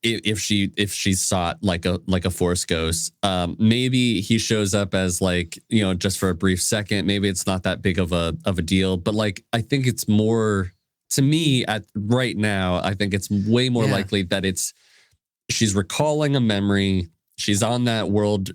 if she sought like a Force ghost. Maybe he shows up as just for a brief second. Maybe it's not that big of a deal, but I think it's more, to me at right now, I think it's way more likely that she's recalling a memory. She's on that world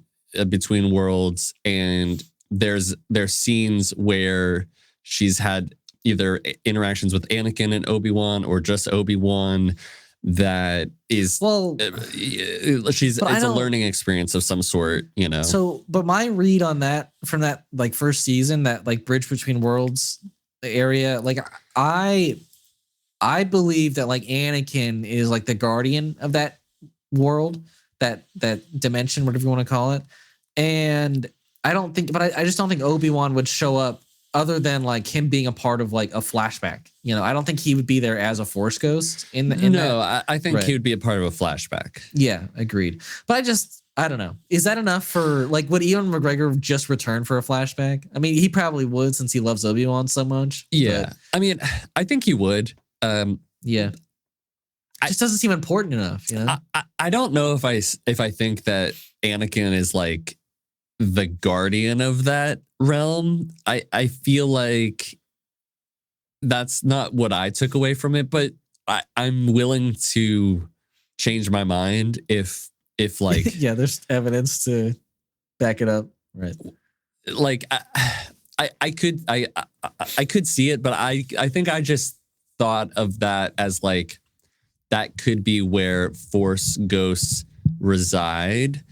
between worlds, and there's scenes where she's had either interactions with Anakin and Obi-Wan, or just Obi-Wan. That is, it's a learning experience of some sort, So, but my read on that from that first season, that bridge between worlds area, I believe that Anakin is the guardian of that world, that dimension, whatever you want to call it, and I just don't think Obi-Wan would show up other than him being a part of a flashback. I don't think he would be there as a Force ghost I think he would be a part of a flashback. Yeah, agreed. But I don't know. Is that enough for would Ewan McGregor just return for a flashback? I mean, he probably would, since he loves Obi-Wan so much. Yeah. I mean, I think he would. Yeah. It just doesn't seem important enough, I don't know if I think that Anakin is the guardian of that realm. I feel like that's not what I took away from it, but I'm willing to change my mind if like yeah, there's evidence to back it up, right? Like I could see it, but I think I just thought of that as like that could be where Force ghosts reside,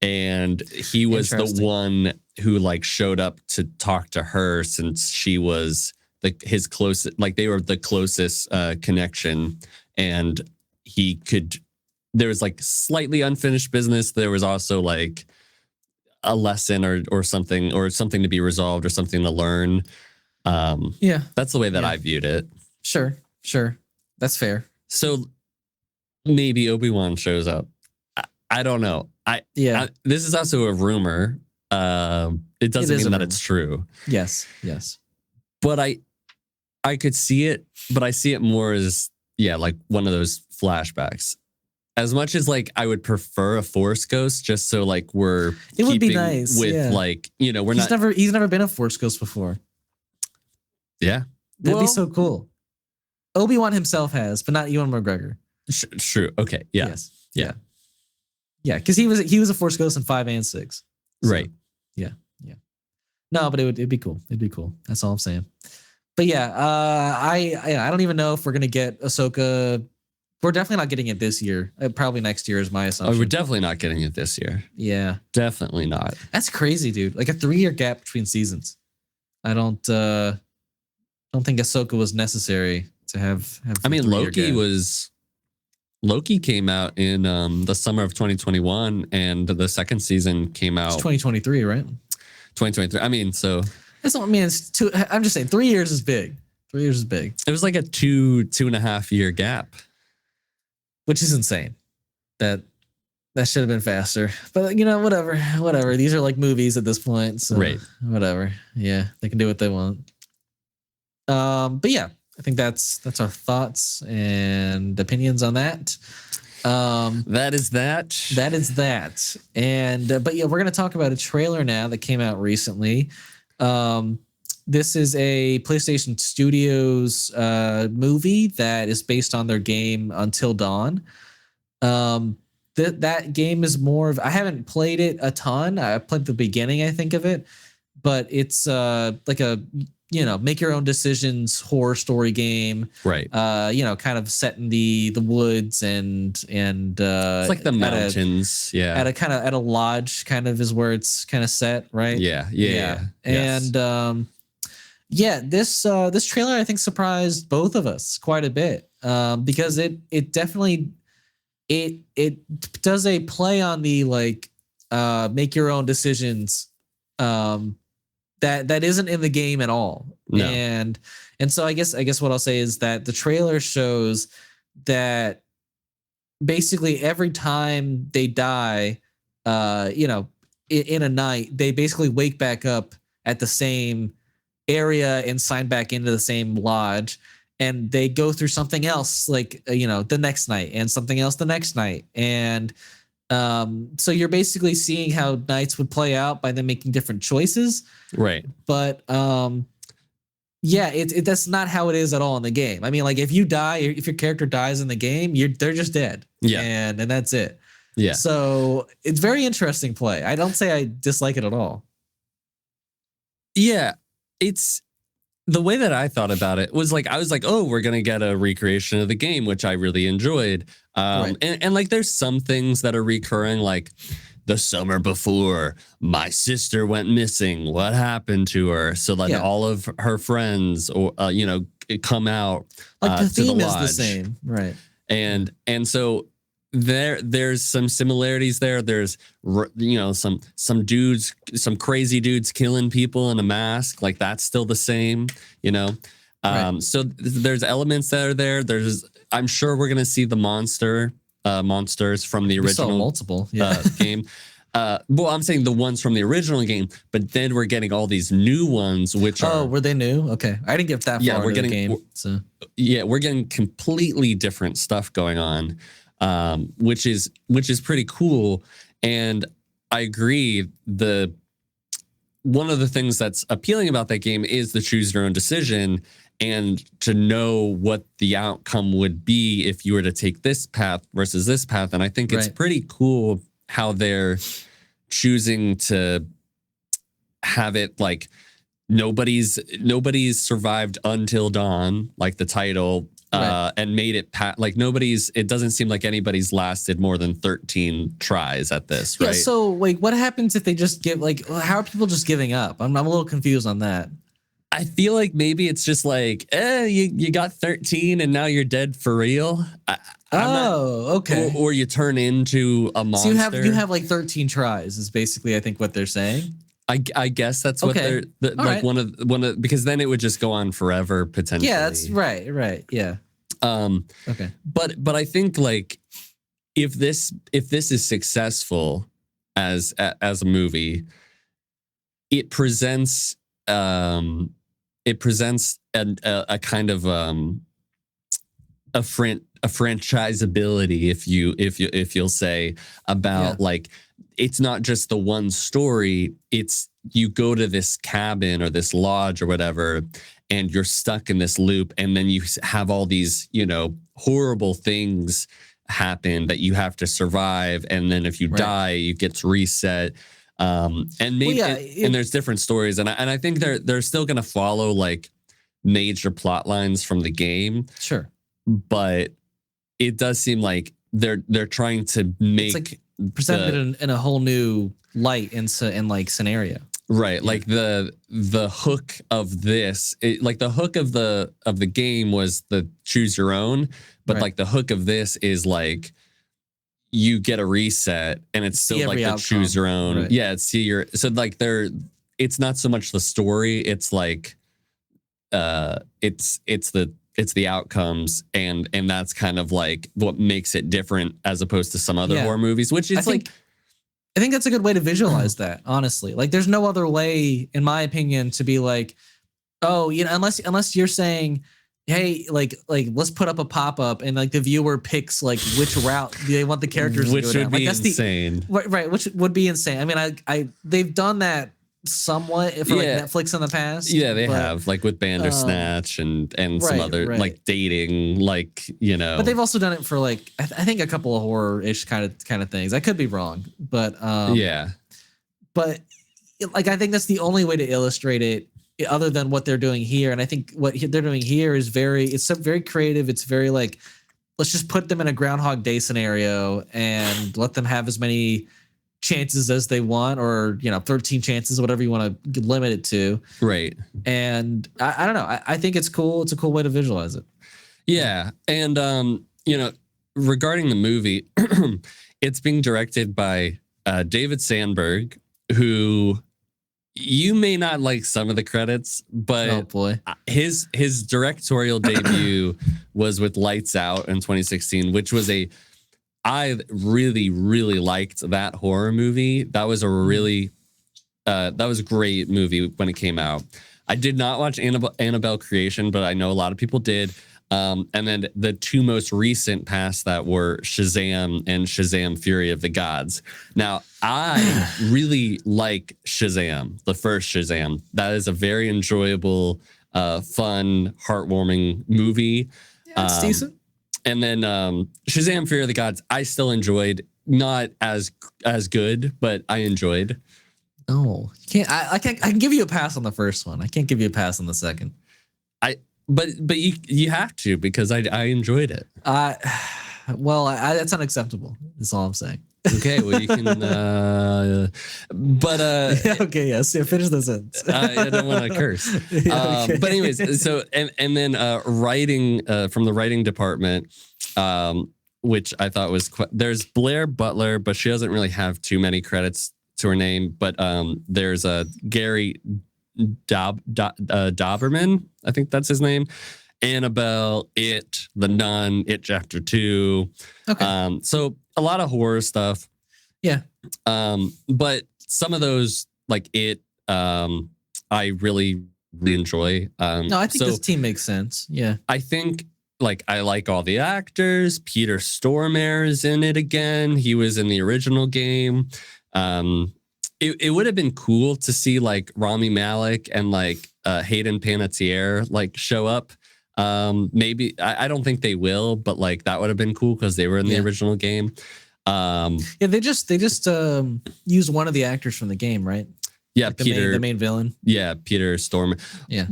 and he was the one who like showed up to talk to her since she was his closest, like they were the closest connection, and he could. There was like slightly unfinished business. There was also like a lesson or something to be resolved or something to learn. Yeah, that's the way that I viewed it. Sure, that's fair. So maybe Obi Wan shows up. I don't know. This is also a rumor. It doesn't mean that it's true. Yes. But I could see it, but I see it more as like one of those flashbacks. As much as like I would prefer a Force ghost, just so like it would be nice with like, you know, he's never been a Force ghost before. Yeah, that'd be so cool. Obi Wan himself has, but not Ewan McGregor. True. Okay. Yeah. Yes. Yeah. Because he was a Force ghost in 5 and 6. So, right. Yeah. No, but it'd be cool. It'd be cool. That's all I'm saying. But yeah, I don't even know if we're gonna get Ahsoka. We're definitely not getting it this year. Probably next year is my assumption. Oh, we're definitely not getting it this year. Yeah. Definitely not. That's crazy, dude. Like a 3-year gap between seasons. I don't think Ahsoka was necessary to have I mean, Loki came out in the summer of 2021, and the second season came out 2023, right? 2023. I mean, so that's not. I mean, it's 2. I'm just saying, 3 years is big. 3 years is big. It was like a 2.5 year gap, which is insane. That should have been faster. But you know, whatever. These are like movies at this point, so right. Whatever. Yeah, they can do what they want. But yeah, I think that's our thoughts and opinions on that. That is that. And but yeah, we're gonna talk about a trailer now that came out recently. This is a PlayStation Studios movie that is based on their game Until Dawn. That game is more of, I haven't played it a ton. I played the beginning, I think, of it, but it's like a, you know, make your own decisions horror story game, right? You know, kind of set in the woods and it's like the mountains, at a lodge, kind of is where it's kind of set, right? Yeah. And this trailer I think surprised both of us quite a bit, because it definitely it does a play on the like make your own decisions that isn't in the game at all. No. And so I guess what I'll say is that the trailer shows that basically every time they die, you know, in a night, they basically wake back up at the same area and sign back into the same lodge, and they go through something else, like, you know, the next night, and something else the next night. And so you're basically seeing how nights would play out by them making different choices. Right. But yeah, that's not how it is at all in the game. I mean, like if you die, if your character dies in the game, they're just dead. Yeah. And that's it. Yeah. So it's very interesting play. I don't say I dislike it at all. Yeah. It's the way that I thought about it was like, I was like, oh, we're going to get a recreation of the game, which I really enjoyed. Right. And like, there's some things that are recurring, like the summer before my sister went missing. What happened to her? So like all of her friends or, you know, come out like the theme to the is lodge. the same. Right. And so there's some similarities there. There's, you know, some dudes, some crazy dudes killing people in a mask. Like that's still the same, you know? Right. So there's elements that are there. I'm sure we're going to see the monsters from the original multiple game. Well, I'm saying the ones from the original game, but then we're getting all these new ones, which were they new? Okay. I didn't get that far into the game. We're getting completely different stuff going on. Which is pretty cool. And I agree, the one of the things that's appealing about that game is the choose your own decision and to know what the outcome would be if you were to take this path versus this path. And I think it's pretty cool how they're choosing to have it like nobody's survived until dawn, like the title, and made it like it doesn't seem like anybody's lasted more than 13 tries at this, right? Yeah, so like what happens if they just give like how are people just giving up? I'm a little confused on that. I feel like maybe it's just like, you got 13 and now you're dead for real. Okay. Or you turn into a monster. So you have like 13 tries is basically I think what they're saying. I guess that's what they're like right. one of because then it would just go on forever potentially. Yeah, that's right. Yeah. Okay. But I think like if this is successful as a movie, it presents a kind of a franchisability, if you'll say, about like it's not just the one story. It's you go to this cabin or this lodge or whatever, and you're stuck in this loop, and then you have all these horrible things happen that you have to survive, and then if you die, you get to reset. And maybe and there's different stories, and I think they're still gonna follow like major plot lines from the game. Sure, but it does seem like they're trying to make it's like presented in a whole new light and like scenario. Right, like the hook of this, like the hook of the game was the choose your own, but like the hook of this is like you get a reset, and it's still like the outcome. Choose your own. Right. Yeah, so like it's not so much the story, it's like it's the outcomes, and that's kind of like what makes it different as opposed to some other horror movies, which is I think that's a good way to visualize that, honestly. Like there's no other way, in my opinion, to be like, oh, unless you're saying, hey, like let's put up a pop-up and like the viewer picks like which route they want the characters to go down. Which would be insane. Right, which would be insane. I mean, I they've done that somewhat for like Netflix in the past. Yeah, they have, like with Bandersnatch and some other like dating, like But they've also done it for like I think a couple of horror-ish kind of things. I could be wrong, but but like I think that's the only way to illustrate it, other than what they're doing here. And I think what they're doing here is very creative. It's very like, let's just put them in a Groundhog Day scenario and let them have as many chances as they want, or 13 chances, whatever you want to limit it to. Right. And I don't know. I think it's cool. It's a cool way to visualize it. Yeah. And regarding the movie, it's being directed by David Sandberg, who you may not like some of the credits, but oh boy, his directorial debut was with Lights Out in 2016, which was I really, really liked that horror movie. That was a really, that was a great movie when it came out. I did not watch Annabelle Creation, but I know a lot of people did. And then the two most recent past that were Shazam and Shazam Fury of the Gods. Now, I really like Shazam, the first Shazam. That is a very enjoyable, fun, heartwarming movie. Yeah, it's decent. And then Shazam Fury of the Gods, I still enjoyed. Not as good, but I enjoyed. Oh, you can't. I can give you a pass on the first one. I can't give you a pass on the second. But you have to, because I enjoyed it. Well, that's unacceptable. That's all I'm saying. Okay, well you can. Okay, yes. Yeah, finish the sentence. I don't want to curse. Okay. But anyways, so and then writing from the writing department, which I thought was there's Blair Butler, but she doesn't really have too many credits to her name. But there's Gary Doberman, I think that's his name. Annabelle, It, The Nun, It Chapter 2. Okay. So a lot of horror stuff. Yeah. But some of those, like It, I really enjoy. No, I think this team makes sense. Yeah. I think like I like all the actors. Peter Stormare is in it again. He was in the original game. it would have been cool to see like Rami Malek and like Hayden Panettiere like show up. Maybe I don't think they will, but like that would have been cool because they were in the original game. They just use one of the actors from the game, right? Yeah, like Peter, the main villain. Yeah, Peter Storm. Yeah,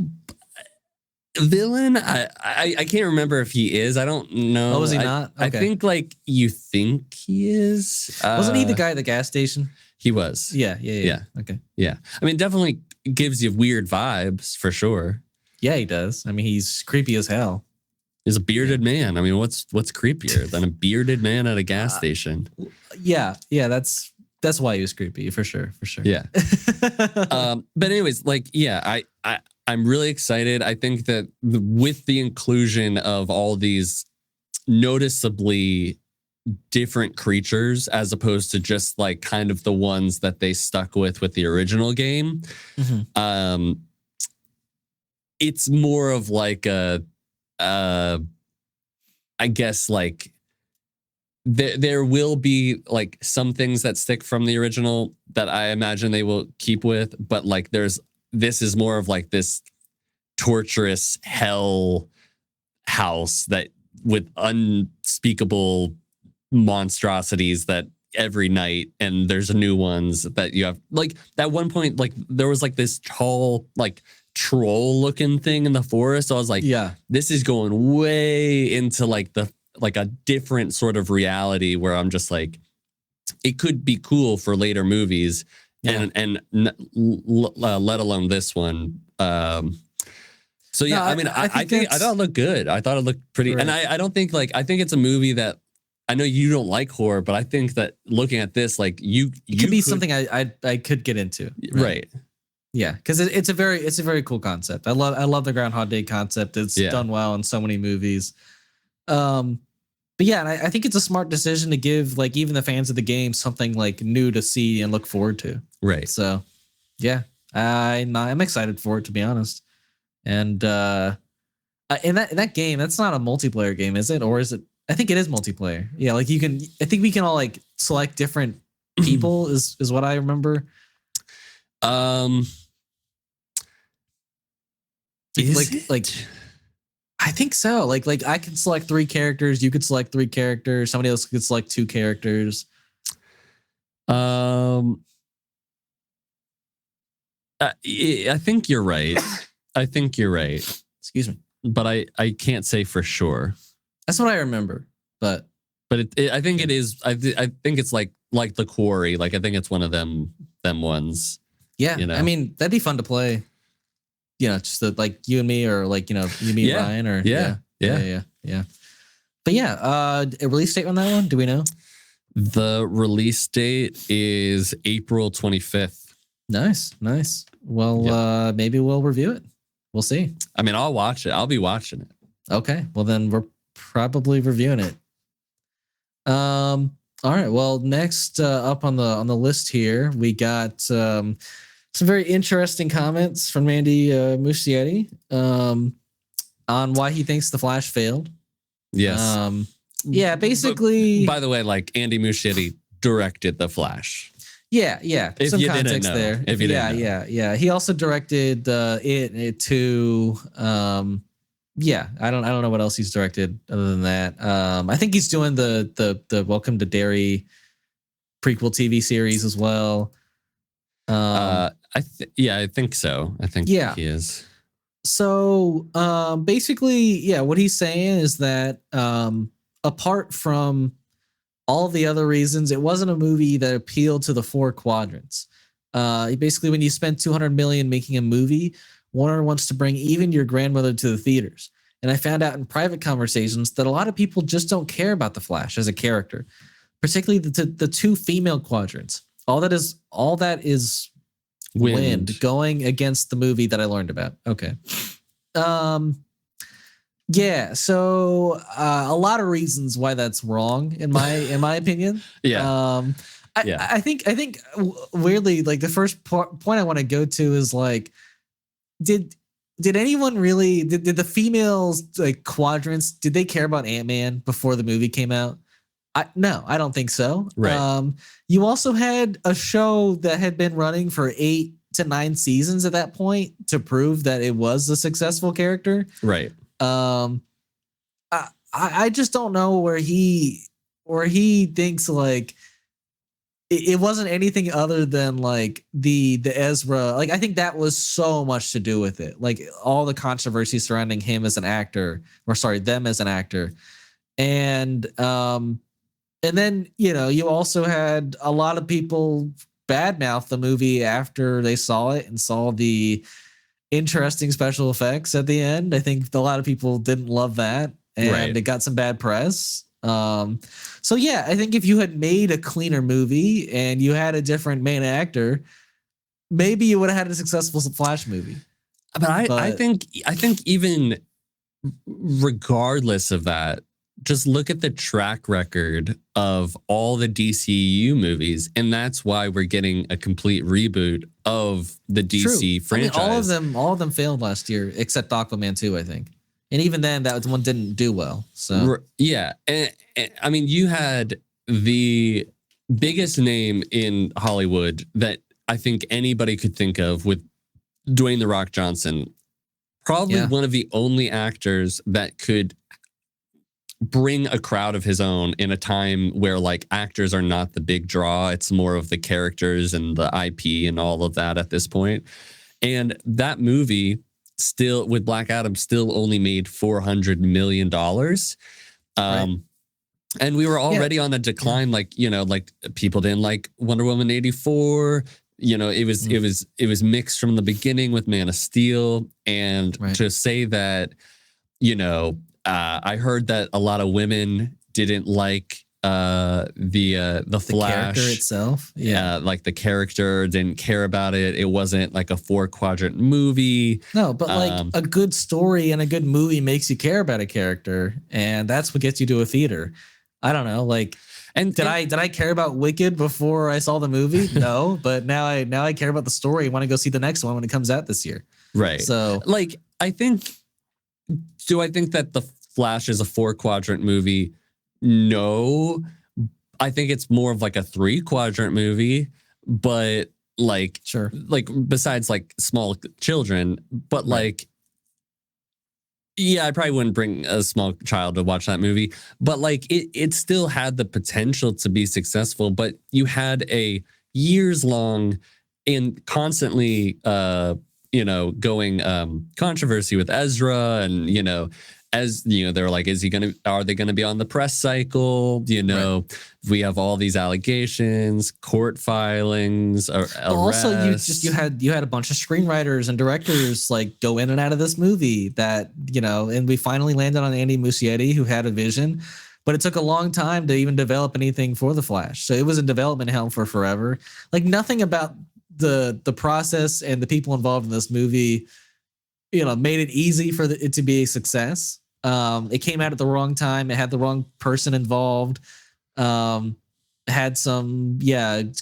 villain. I can't remember if he is. I don't know. Oh, was he not? Okay. I think like you think he is. Wasn't he the guy at the gas station? He was. Yeah. Okay. Yeah. I mean, definitely gives you weird vibes for sure. Yeah, he does. I mean, he's creepy as hell. He's a bearded man. I mean, what's creepier than a bearded man at a gas station? Yeah. That's why he was creepy for sure. Yeah. But anyways, like, yeah, I'm really excited. I think that with the inclusion of all these noticeably different creatures, as opposed to just like kind of the ones that they stuck with the original game, it's more of like I guess like there will be like some things that stick from the original that I imagine they will keep with, but like this is more of like this torturous hell house that with unspeakable monstrosities that every night, and there's new ones that you have. Like at one point, like there was like this tall like troll looking thing in the forest. So I was like, yeah, this is going way into like a different sort of reality where I'm just like, it could be cool for later movies, and let alone this one. So yeah, no, I mean, I thought it looked good. I thought it looked pretty, right. And I don't think like, I think it's a movie that, I know you don't like horror, but I think that looking at this, like it could be something I could get into, right? Yeah, because it's a very cool concept. I love the Groundhog Day concept. It's done well in so many movies. But yeah, and I think it's a smart decision to give like even the fans of the game something like new to see and look forward to. Right. So yeah, I'm excited for it, to be honest. And in that game, that's not a multiplayer game, is it? Or is it? I think it is multiplayer. Yeah, like I think we can all like select different people is what I remember. Like I think so. Like I can select 3 characters, you could select 3 characters, somebody else could select 2 characters. I think you're right. Excuse me. But I can't say for sure. That's what I remember. But I think it is. I think it's like the Quarry. Like I think it's one of them ones. Yeah. You know? I mean, that'd be fun to play. You know, just like you and me, or like, you know, you, me, and Ryan, or yeah. But yeah, a release date on that one, do we know? The release date is April 25th. Nice. Well, maybe we'll review it. We'll see. I mean, I'll watch it. I'll be watching it. Okay. Well, then we're probably reviewing it. All right. Well, next up on the list here, we got some very interesting comments from Andy Muschietti on why he thinks The Flash failed. Yes. Yeah, basically. By the way, like Andy Muschietti directed The Flash. Yeah. If some you context didn't know. there. If you didn't know. Yeah. He also directed it too. Yeah, I don't know what else he's directed other than that. I think he's doing the Welcome to Derry prequel TV series as well. I think so. I think he is. So basically, what he's saying is that apart from all the other reasons, it wasn't a movie that appealed to the 4 quadrants. Basically, when you spend $200 million making a movie, Warner wants to bring even your grandmother to the theaters. And I found out in private conversations that a lot of people just don't care about the Flash as a character, particularly the 2 female quadrants. All that is wind going against the movie that I learned about. Okay. Yeah. So a lot of reasons why that's wrong in my opinion. Yeah. I think weirdly, like the first point I want to go to is like, did anyone really did the females like quadrants, did they care about Ant-Man before the movie came out? No, I don't think so. Right. You also had a show that had been running for 8 to 9 seasons at that point to prove that it was a successful character. Right. I just don't know where he thinks like it wasn't anything other than like the Ezra. Like I think that was so much to do with it. Like all the controversy surrounding him as an actor, or sorry, them as an actor. And then, you know, you also had a lot of people badmouth the movie after they saw it and saw the interesting special effects at the end. I think a lot of people didn't love that, and it got some bad press. So yeah, I think if you had made a cleaner movie and you had a different main actor, maybe you would have had a successful Flash movie. But I think even regardless of that, just look at the track record of all the DCU movies, and that's why we're getting a complete reboot of the DC franchise. I mean, all of them failed last year, except Aquaman 2, I think. And even then, that one didn't do well. So yeah, and I mean, you had the biggest name in Hollywood that I think anybody could think of with Dwayne "The Rock" Johnson, probably one of the only actors that could bring a crowd of his own in a time where like actors are not the big draw. It's more of the characters and the IP and all of that at this point. And that movie still with Black Adam still only made $400 million. And we were already on a decline. Like, you know, like people didn't like Wonder Woman 84. You know, it was mixed from the beginning with Man of Steel. And to say that, you know, I heard that a lot of women didn't like the Flash character itself. Yeah, like the character didn't care about it. It wasn't like a 4-quadrant movie. No, but like a good story and a good movie makes you care about a character, and that's what gets you to a theater. I don't know, like. And did I care about Wicked before I saw the movie? No, but now I care about the story. I want to go see the next one when it comes out this year. Right. So like do I think that the Flash is a 4-quadrant movie? No, I think it's more of like a 3-quadrant movie, but like, like besides like small children, but like, yeah, I probably wouldn't bring a small child to watch that movie, but like it still had the potential to be successful, but you had a years long and constantly, going controversy with Ezra, and as they were like, are they gonna be on the press cycle? We have all these allegations, court filings, arrests. Also, you had a bunch of screenwriters and directors like go in and out of this movie that and we finally landed on Andy Muschietti, who had a vision, but it took a long time to even develop anything for the Flash. So it was in development hell for forever. Like nothing about the process and the people involved in this movie, made it easy for it to be a success. It came out at the wrong time. It had the wrong person involved. Had some,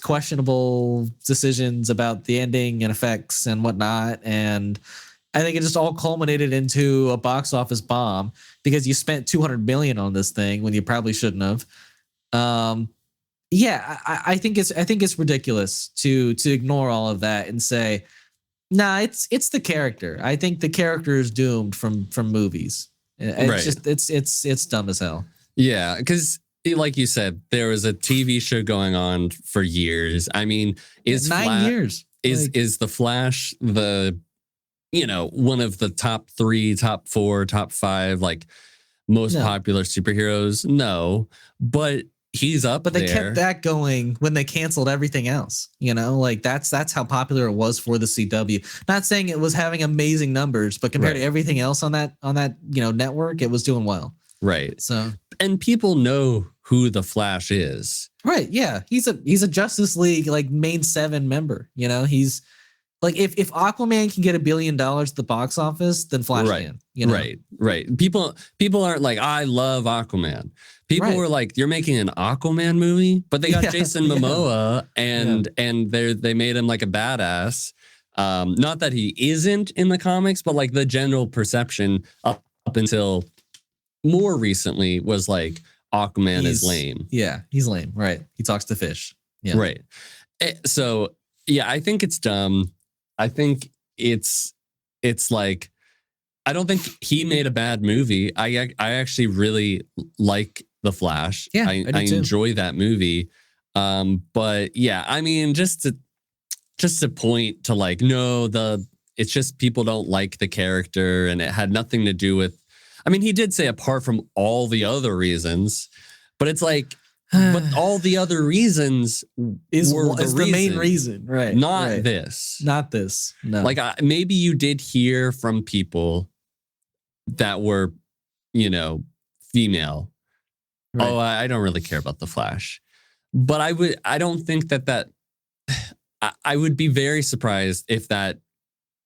questionable decisions about the ending and effects and whatnot. And I think it just all culminated into a box office bomb because you spent $200 million on this thing when you probably shouldn't have. I think it's ridiculous to ignore all of that and say, nah, it's the character. I think the character is doomed from movies. It's dumb as hell. Yeah, because like you said, there was a TV show going on for years. I mean, is 9 years. Is the Flash the one of the top 3, top 4, top 5 like most popular superheroes? No, but he's up there. But they kept that going when they canceled everything else. That's how popular it was for the CW. Not saying it was having amazing numbers, but compared to everything else on that network, it was doing well. Right. So, and people know who the Flash is. Right. Yeah. He's a Justice League like main 7 member. He's like if Aquaman can get $1 billion at the box office, then Flash can. Right. People aren't like, I love Aquaman. People were like, you're making an Aquaman movie, but they got Jason Momoa and they made him like a badass. Not that he isn't in the comics, but like the general perception up until more recently was like Aquaman is lame. Yeah, he's lame. Right. He talks to fish. Yeah. Right. So yeah, I think it's dumb. I think it's like, I don't think he made a bad movie. I actually really like The Flash. Yeah, I enjoy that movie. But yeah, I mean, just to point to like, no, it's just people don't like the character, and it had nothing to do with. I mean, he did say apart from all the other reasons, but it's like, but all the other reasons is the main reason, right? Not this. Not this. No. Like maybe you did hear from people that were, female. Right. Oh, I don't really care about the Flash, but I don't think that I would be very surprised if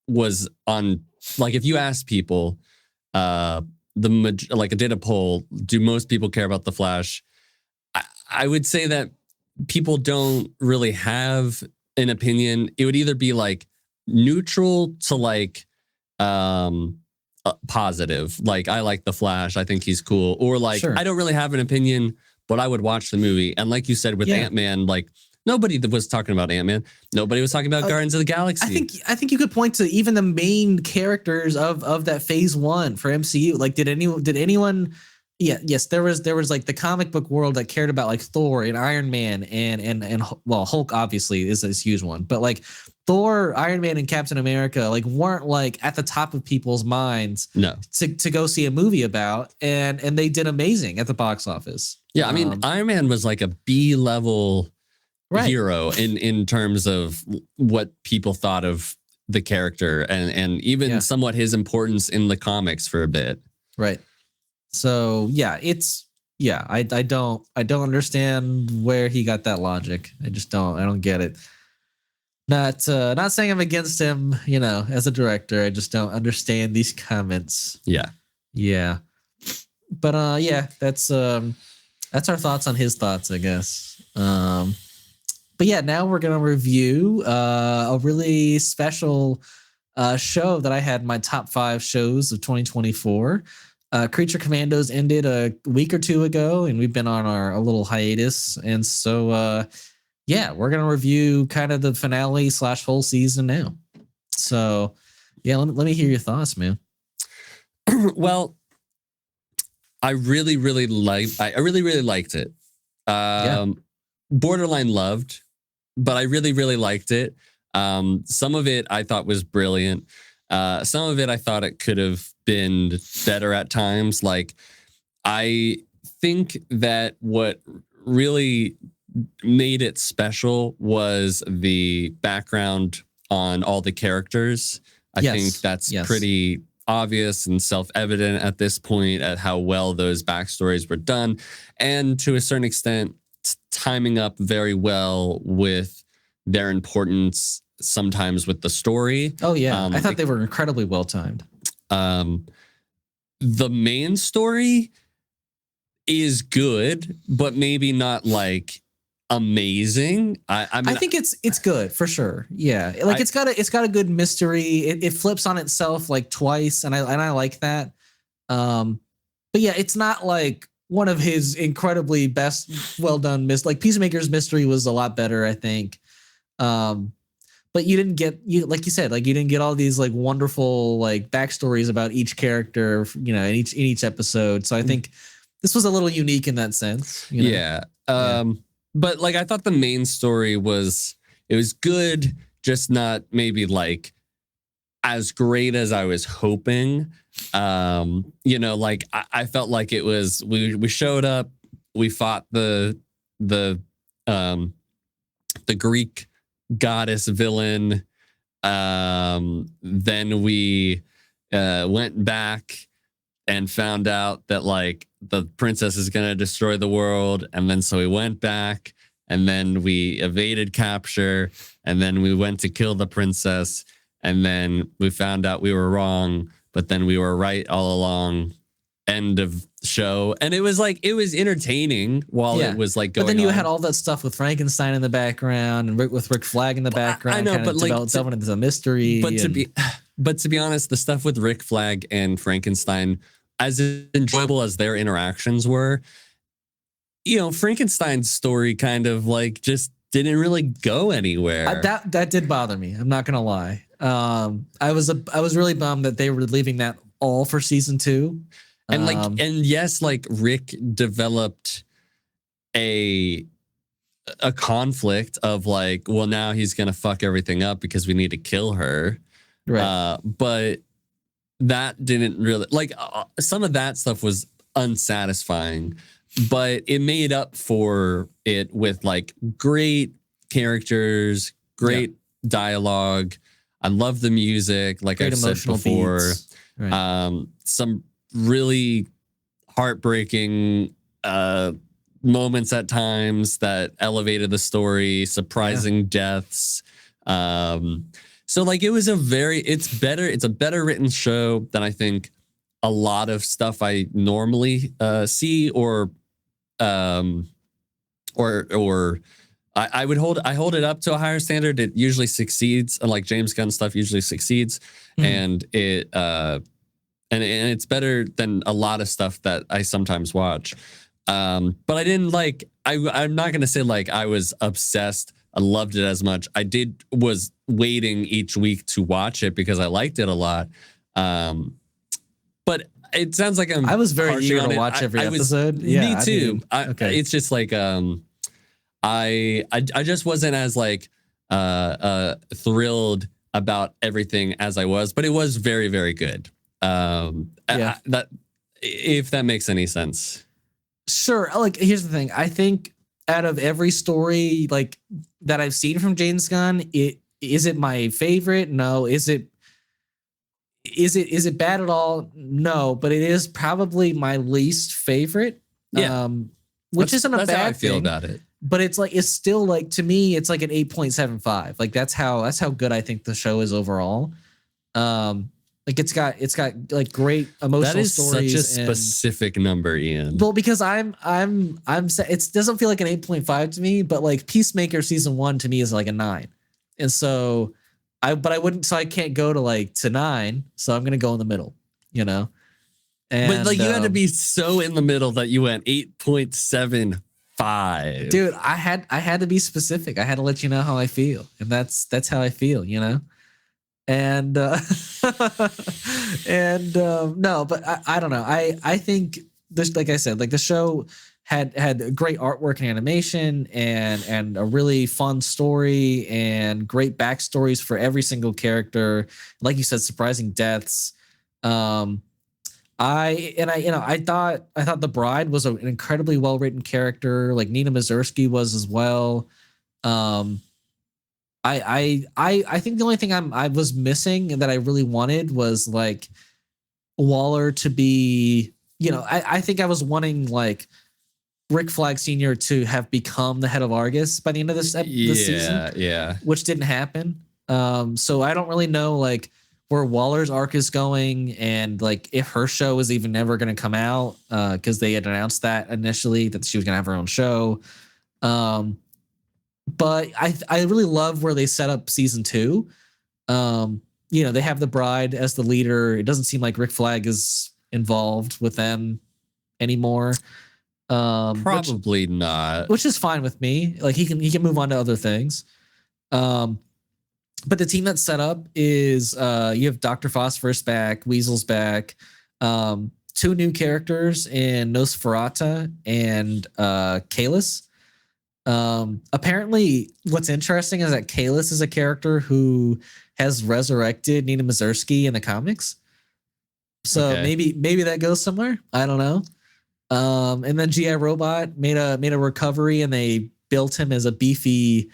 was on, like, if you ask people, did a poll, do most people care about the Flash? I would say that people don't really have an opinion. It would either be like neutral to like positive, like I like the Flash, I think he's cool, or like I don't really have an opinion, but I would watch the movie. And like you said with Ant-Man, like nobody was talking about Ant-Man. Nobody was talking about Guardians of the Galaxy. I think you could point to even the main characters of that phase 1 for MCU. Like, did anyone? Yeah, yes, there was like the comic book world that cared about like Thor and Iron Man and well, Hulk obviously is this huge one, but like Thor, Iron Man, and Captain America like weren't like at the top of people's minds. No, to go see a movie about, and they did amazing at the box office. Yeah, I mean, Iron Man was like a B-level hero in terms of what people thought of the character, and even somewhat his importance in the comics for a bit. Right. So yeah, I don't understand where he got that logic. I don't get it. Not saying I'm against him, as a director. I just don't understand these comments. Yeah. But that's our thoughts on his thoughts, I guess. But yeah, now we're gonna review a really special show that I had in my top 5 shows of 2024. Creature Commandos ended a week or 2 ago, and we've been on a little hiatus. And so, we're going to review kind of the finale / full season now. So, let me hear your thoughts, man. Well, I really, really liked it. Borderline loved, but I really, really liked it. Some of it I thought was brilliant. Some of it I thought it could have been better at times. Like, I think that what really made it special was the background on all the characters. I think that's pretty obvious and self-evident at this point at how well those backstories were done. And to a certain extent, timing up very well with their importance sometimes with the story. Oh yeah, I thought they were incredibly well timed. The main story is good, but maybe not like amazing. I mean, I think it's good for sure. Yeah, like it's got a good mystery. It flips on itself like twice, and I like that. But yeah, it's not like one of his incredibly best, well done like Peacemaker's mystery was a lot better, I think. But you didn't get like you said, like you didn't get all these like wonderful like backstories about each character, in each episode. So I think this was a little unique in that sense. Yeah. But like I thought the main story was good, just not maybe like as great as I was hoping. Like I felt like it was we showed up, we fought the Greek goddess villain. Then we went back and found out that like the princess is going to destroy the world. And then so we went back, and then we evaded capture, and then we went to kill the princess. And then we found out we were wrong, but then we were right all along. End of show. And it was entertaining while it was like going on. But then you had all that stuff with Frankenstein in the background and with Rick Flag in the background. I know, but like delving into the mystery. But to be honest, the stuff with Rick Flag and Frankenstein, as enjoyable as their interactions were, Frankenstein's story kind of like just didn't really go anywhere. That did bother me. I'm not gonna lie. I was really bummed that they were leaving that all for season 2. And yes, like Rick developed a conflict of like, well, now he's gonna fuck everything up because we need to kill her. Right. But that didn't really like some of that stuff was unsatisfying, but it made up for it with like great characters, great dialogue. I love the music, like I've said before. Right. Some really heartbreaking moments at times that elevated the story, surprising deaths. So like it was it's a better written show than I think a lot of stuff I normally see or I hold it up to a higher standard. It usually succeeds, like James Gunn stuff usually succeeds, and it's better than a lot of stuff that I sometimes watch. But I didn't like. I'm not gonna say like I was obsessed. I loved it as much. Was waiting each week to watch it because I liked it a lot. But it sounds like I was very eager to watch every episode. Me too. Okay. It's just like I just wasn't as like thrilled about everything as I was, but it was very, very good. That if that makes any sense. Sure. Like here's the thing. I think out of every story like that I've seen from James Gunn, is it my favorite? No. Is it bad at all? No, but it is probably my least favorite. Yeah. Which isn't a bad thing. That's how I feel about it. But it's still like, to me, it's like an 8.75. Like that's how good I think the show is overall. Like it's got like great emotional stories. That is such a specific number, Ian. Well, because it doesn't feel like an 8.5 to me, but like Peacemaker season 1 to me is like a 9. And so I can't go to 9. So I'm going to go in the middle, And but like you had to be so in the middle that you went 8.75. Dude, I had to be specific. I had to let you know how I feel. And that's how I feel, And no, but I don't know. I think this, like I said, like the show had great artwork and animation and a really fun story and great backstories for every single character. Like you said, surprising deaths. I thought the Bride was an incredibly well written character. Like Nina Mazursky was as well. I think the only thing I was missing and that I really wanted was like Waller to be, I think I was wanting like Rick Flag Sr. to have become the head of Argus by the end of this season. Yeah. Which didn't happen. So I don't really know like where Waller's arc is going and like if her show is even ever going to come out because they had announced that initially that she was going to have her own show. But I really love where they set up season 2. They have the Bride as the leader. It doesn't seem like Rick Flag is involved with them anymore. Probably not. Which is fine with me. Like he can move on to other things. But the team that's set up is you have Dr. Phosphorus back, Weasel's back, 2 new characters in Nosferatu and Kalis. Apparently what's interesting is that Kalis is a character who has resurrected Nina Mazursky in the comics. So maybe that goes somewhere. I don't know. And then G.I. Robot made a recovery and they built him as a beefy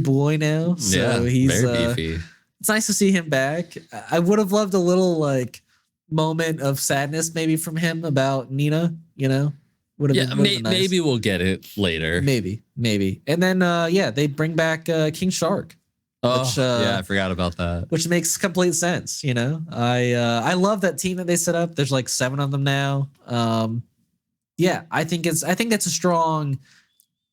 boy now. So he's very beefy. It's nice to see him back. I would have loved a little like moment of sadness maybe from him about Nina, Would have been nice. Maybe we'll get it later. Maybe. And then they bring back King Shark. I forgot about that. Which makes complete sense, I love that team that they set up. There's like 7 of them now. I think that's a strong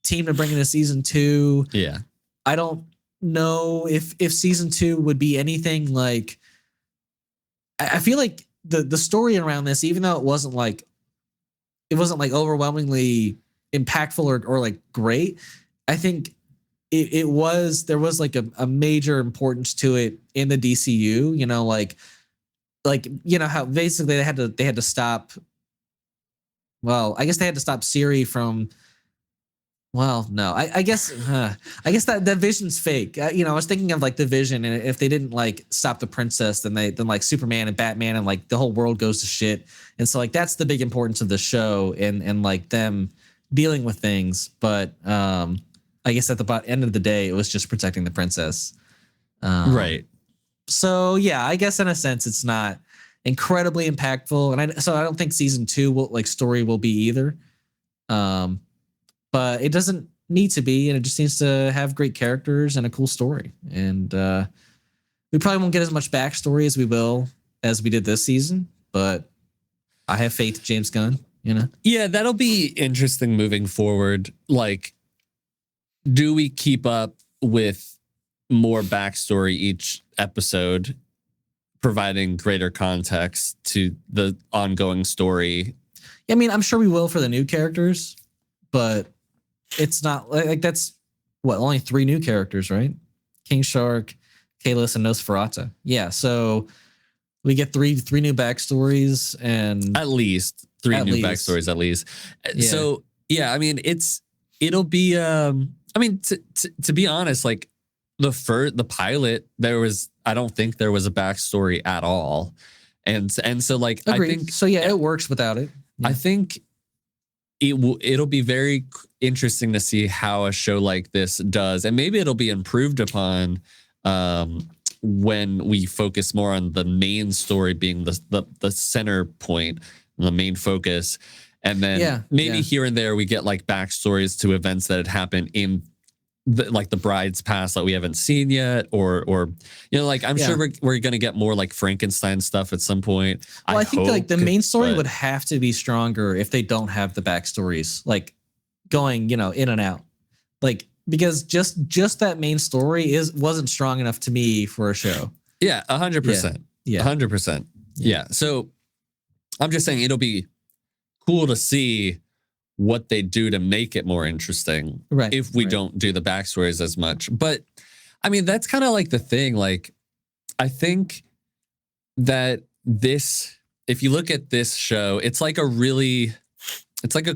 team to bring into season 2. Yeah. I don't know if season 2 would be anything like. I feel like the story around this, even though it wasn't like overwhelmingly impactful or like great. I think there was like a major importance to it in the DCU, how basically they had to stop. Well, I guess they had to stop Siri from. Well, no, I guess that Vision's fake. I was thinking of like the Vision, and if they didn't like stop the princess, then like Superman and Batman and like the whole world goes to shit. And so like that's the big importance of the show and like them dealing with things. But I guess at the end of the day, it was just protecting the princess. Right. So yeah, I guess in a sense, it's not incredibly impactful, and I don't think season 2 story will be either. But it doesn't need to be, and it just needs to have great characters and a cool story. And we probably won't get as much backstory as we did this season, but I have faith in James Gunn, Yeah, that'll be interesting moving forward. Like, do we keep up with more backstory each episode, providing greater context to the ongoing story? I mean, I'm sure we will for the new characters, but it's not like that's only 3 new characters, right? King Shark, Kalis, and Nosferatu. Yeah, so we get three new backstories, and at least 3 new backstories, at least. Yeah. So yeah, I mean, it'll be. I mean, to be honest, like the pilot, I don't think there was a backstory at all, and so like Agreed. I think so. Yeah, it works without it. Yeah. I think it'll be very interesting to see how a show like this does, and maybe it'll be improved upon when we focus more on the main story being the center point, the main focus, and then maybe here and there we get like backstories to events that had happened in the bride's past that we haven't seen yet, or like I'm sure we're gonna get more like Frankenstein stuff at some point. Well, I think like the main story would have to be stronger if they don't have the backstories like going in and out, like because just that main story wasn't strong enough to me for a show. Yeah, 100%. Yeah, 100%. Yeah. So I'm just saying it'll be cool to see what they do to make it more interesting, right, if we don't do the backstories as much. But I mean, that's kind of like the thing. Like, I think that if you look at this show, it's like a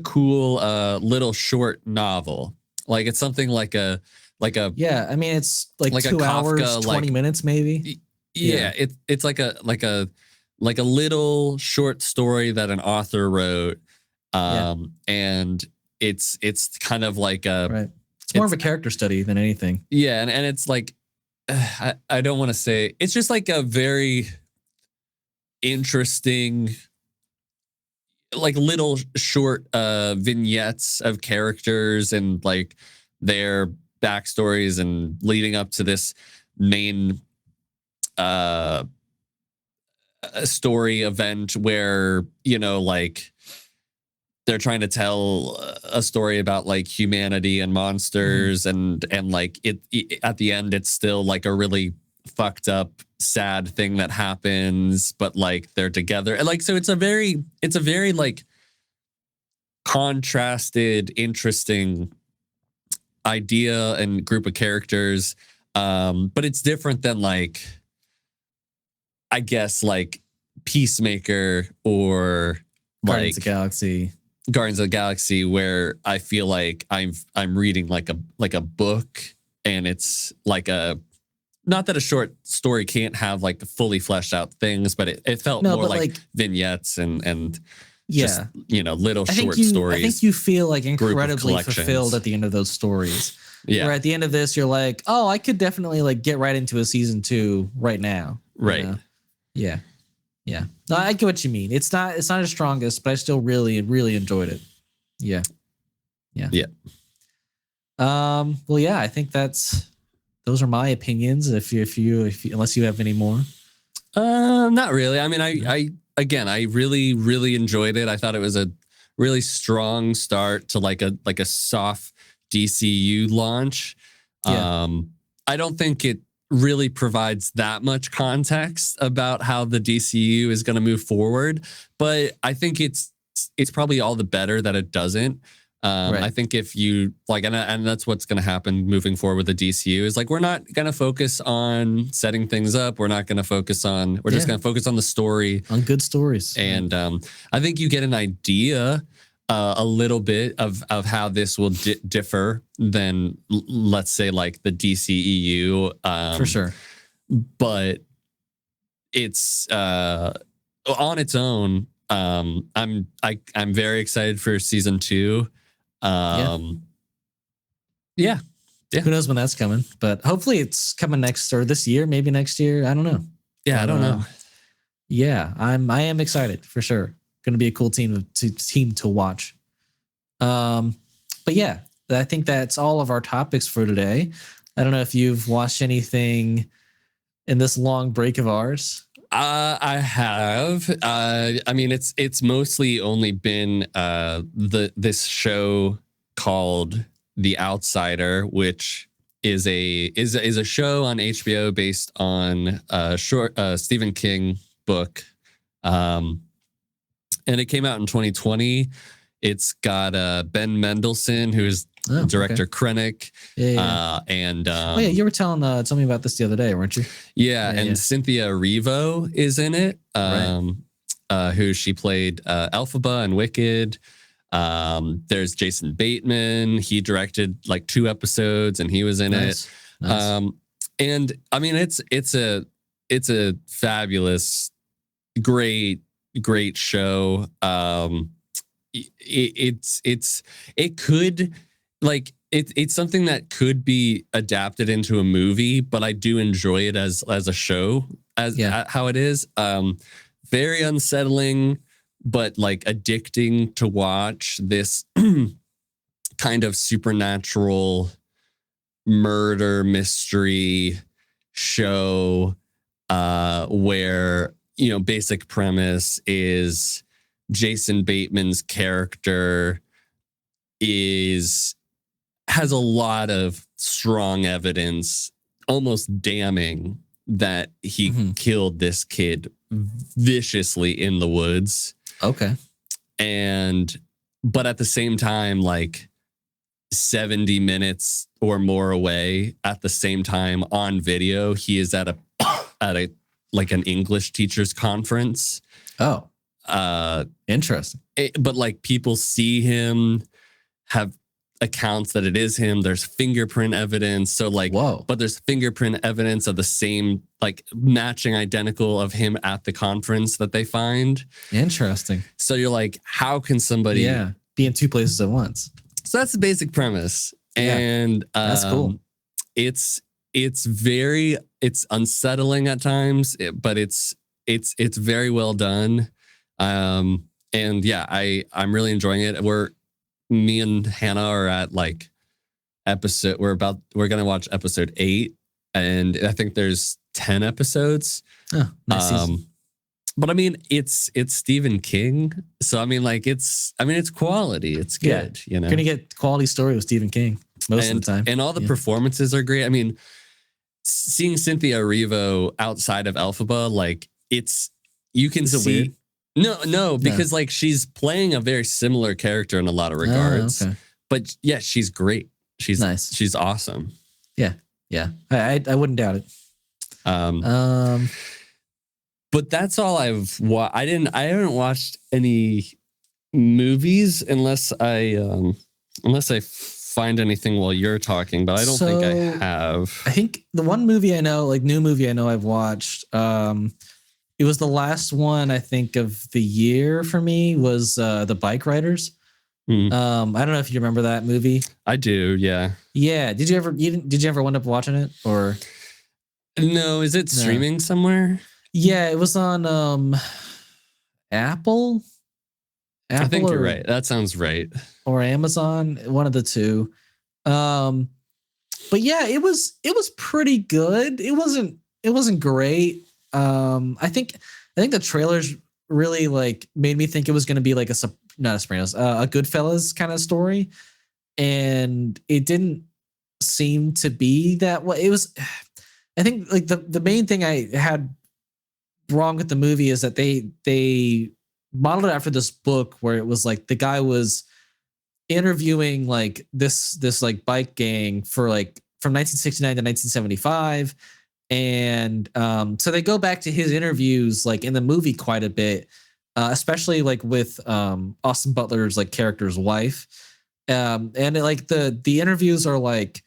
cool little short novel. Like it's something like a yeah. I mean, it's like 2 hours, 20 minutes, maybe. Yeah, it's like a little short story that an author wrote. And it's kind of like it's more of a character study than anything. Yeah, and it's like I don't want to say, it's just like a very interesting, like little short vignettes of characters and like their backstories and leading up to this main story event where like they're trying to tell a story about like humanity and monsters, and like it at the end it's still like a really fucked up sad thing that happens, but like they're together, and like so it's a very like contrasted, interesting idea and group of characters, but it's different than like, I guess, like Peacemaker or Guardians of the Galaxy, where I feel like I'm reading like a book, and it's like not that a short story can't have like fully fleshed out things, but it felt more like vignettes and just, little short stories. I think you feel like incredibly fulfilled at the end of those stories. Yeah. Where at the end of this, you're like, oh, I could definitely like get right into a season 2 right now. Right. Yeah. Yeah. No, I get what you mean. It's not as strongest, but I still really, really enjoyed it. Yeah. Yeah. Yeah. Well, yeah, I think those are my opinions. If you unless you have any more. Not really. I mean, I really, really enjoyed it. I thought it was a really strong start to like a soft DCU launch. Yeah. I don't think it really provides that much context about how the DCU is going to move forward, but I think it's probably all the better that it doesn't. I think if you like, and that's what's going to happen moving forward with the DCU is like, we're not going to focus on setting things up. We're not going to focus on, we're just going to focus on the story, on good stories. And I think you get an idea a little bit of how this will differ than, let's say, like the DCEU. For sure. But it's on its own. I'm very excited for season 2. Who knows when that's coming, but hopefully it's coming next or this year, maybe next year. I don't know. I don't know. I am excited for sure. Going to be a cool team to watch. But yeah, I think that's all of our topics for today. I don't know if you've watched anything in this long break of ours. I have. I mean, it's mostly only been this show called The Outsider, which is a show on HBO based on a short Stephen King book, and it came out in 2020. It's got Ben Mendelsohn, who's director Krennic. And you were telling me about this the other day, weren't you? And Cynthia Erivo is in it, who she played Elphaba and Wicked. There's Jason Bateman. He directed like 2 episodes and he was in it. Nice. And I mean, it's a fabulous, great show. It's something that could be adapted into a movie, but I do enjoy it as a show, how it is. Very unsettling, but like addicting to watch this kind of supernatural murder mystery show, where, basic premise is Jason Bateman's character has a lot of strong evidence, almost damning, that he killed this kid viciously in the woods. Okay. But at the same time, like 70 minutes or more away at the same time on video, he is at a like an English teachers conference. Oh. Interesting. But like people see him, have accounts that it is him. There's fingerprint evidence. So like, but there's fingerprint evidence of the same, like matching identical of him at the conference that they find. Interesting. So you're like, how can somebody be in 2 places at once? So that's the basic premise. And that's cool. It's unsettling at times, but it's very well done. And I'm really enjoying it. Me and Hannah are at like we're going to watch episode 8, and I think there's 10 episodes. Oh, nice. But I mean, it's Stephen King. So I mean, like it's quality. It's good. You're going to get quality story with Stephen King most of the time. And all the performances are great. I mean, seeing Cynthia Erivo outside of Elphaba, like you can see. Weird? No, because like she's playing a very similar character in a lot of regards. Okay. But yeah, she's great. She's nice. She's awesome. Yeah. I wouldn't doubt it. But that's all I've watched. I haven't watched any movies unless I find anything while you're talking, but I don't think I have. I think the one movie I know, like new movie I know I've watched, it was the last one I think of the year for me was The Bike Riders. I don't know if you remember that movie. I do, yeah. Yeah. Did you ever wind up watching it or? No, is it streaming somewhere? Yeah, it was on Apple. I think you're right. That sounds right. Or Amazon, one of the two. But yeah, it was pretty good. It wasn't great. I think the trailers really like made me think it was going to be like a Goodfellas kind of story, and it didn't seem to be that way. It was, I think, like the main thing I had wrong with the movie is that they modeled it after this book where it was like the guy was interviewing like this like bike gang for like from 1969 to 1975. And so they go back to his interviews like in the movie quite a bit, especially like with Austin Butler's like character's wife. And like the interviews are like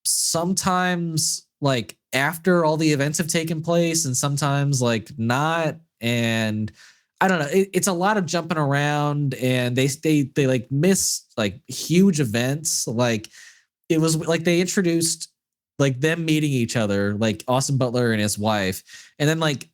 sometimes like after all the events have taken place and sometimes like not. And I don't know, it's a lot of jumping around, and they like miss like huge events. Like it was like they introduced like them meeting each other, like Austin Butler and his wife. And then like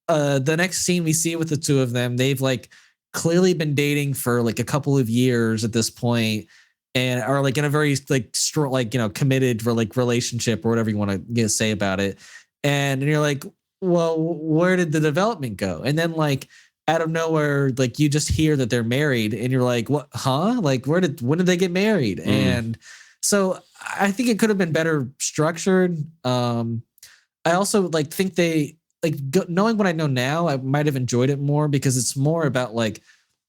the next scene we see with the two of them, they've like clearly been dating for like a couple of years at this point, and are like in a very like strong, like, you know, committed for like relationship or whatever you want to say about it. And you're like, well, where did the development go? And then like out of nowhere, like you just hear that they're married, and you're like, what? Huh? Like when did they get married? And so I think it could have been better structured. I also like think they like knowing what I know now, I might have enjoyed it more because it's more about like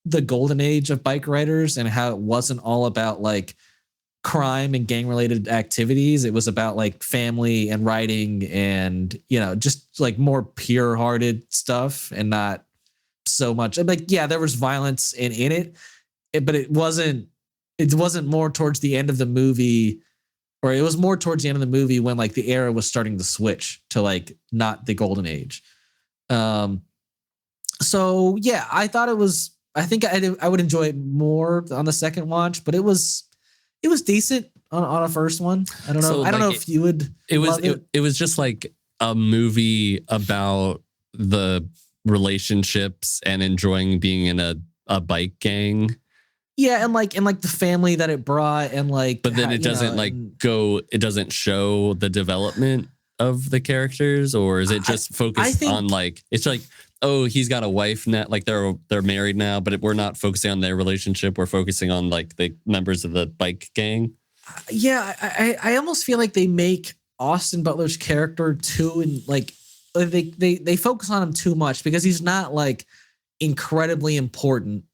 the golden age of bike riders and how it wasn't all about like crime and gang related activities. It was about like family and riding and, you know, just like more pure hearted stuff and not so much like, yeah, there was violence in it, but it wasn't more towards the end of the movie, or it was more towards the end of the movie when like the era was starting to switch to like not the golden age. So yeah, I thought it was, I think I would enjoy it more on the second watch, but it was decent on a first one. I don't know. So, I don't know if you would. It was just like a movie about the relationships and enjoying being in a bike gang. Yeah, and like the family that it brought, and like, but then it doesn't it doesn't show the development of the characters, or is it just focused on like, it's like, oh, he's got a wife now, like they're married now, but we're not focusing on their relationship. We're focusing on like the members of the bike gang. Yeah, I almost feel like they make Austin Butler's character too, and like they focus on him too much because he's not like incredibly important.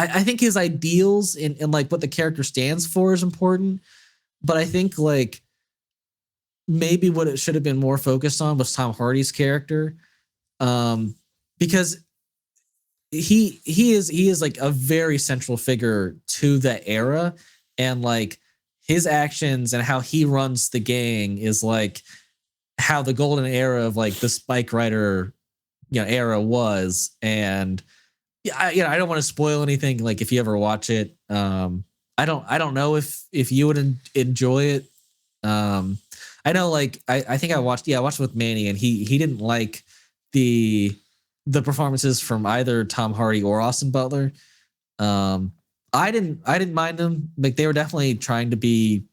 I think his ideals and like what the character stands for is important, but I think like maybe what it should have been more focused on was Tom Hardy's character, because he is like a very central figure to that era, and like his actions and how he runs the gang is like how the golden era of like the bike rider, you know, era was. And I don't want to spoil anything. Like if you ever watch it, I don't know if you would enjoy it. I know, like I think I watched it with Manny, and he didn't like the performances from either Tom Hardy or Austin Butler. I didn't mind them. Like they were definitely trying to be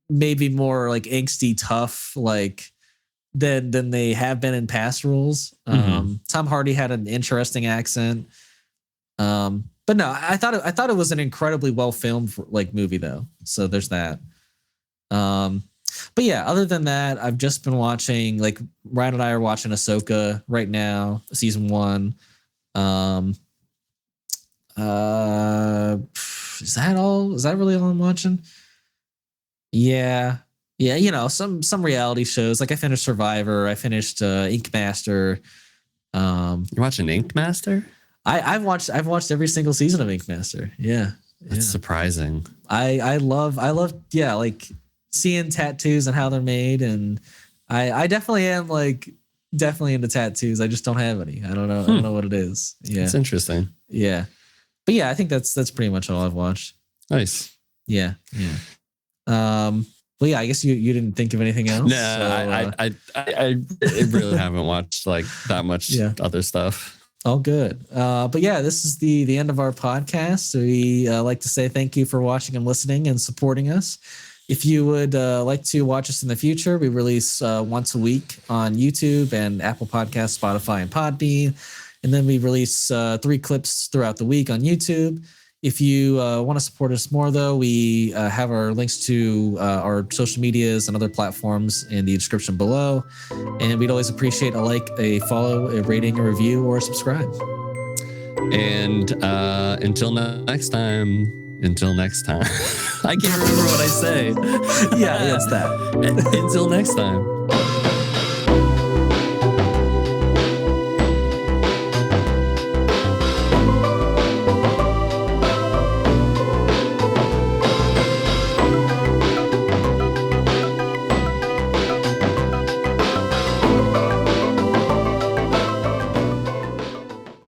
maybe more like angsty tough, like than they have been in past roles. Tom Hardy had an interesting accent. But no, I thought it was an incredibly well filmed like movie though. So there's that. But yeah, other than that, I've just been watching, like Ryan and I are watching Ahsoka right now, season 1. Is that all? Is that really all I'm watching? Yeah, you know, some reality shows. Like I finished Survivor. I finished Ink Master. You're watching Ink Master? I've watched every single season of Ink Master. Yeah, that's surprising. I love like seeing tattoos and how they're made, and I definitely am like definitely into tattoos. I just don't have any. I don't know what it is. Yeah, it's interesting. Yeah, but yeah, I think that's pretty much all I've watched. Nice. Yeah. Well, yeah, I guess you didn't think of anything else. No, so, I really haven't watched like that much other stuff. All good. But yeah, this is the end of our podcast. We like to say thank you for watching and listening and supporting us. If you would like to watch us in the future, we release once a week on YouTube and Apple Podcasts, Spotify, and Podbean. And then we release 3 clips throughout the week on YouTube. If you want to support us more, though, we have our links to our social medias and other platforms in the description below. And we'd always appreciate a like, a follow, a rating, a review, or a subscribe. And until next time. I can't remember what I say. Yeah, it's that. Until next time.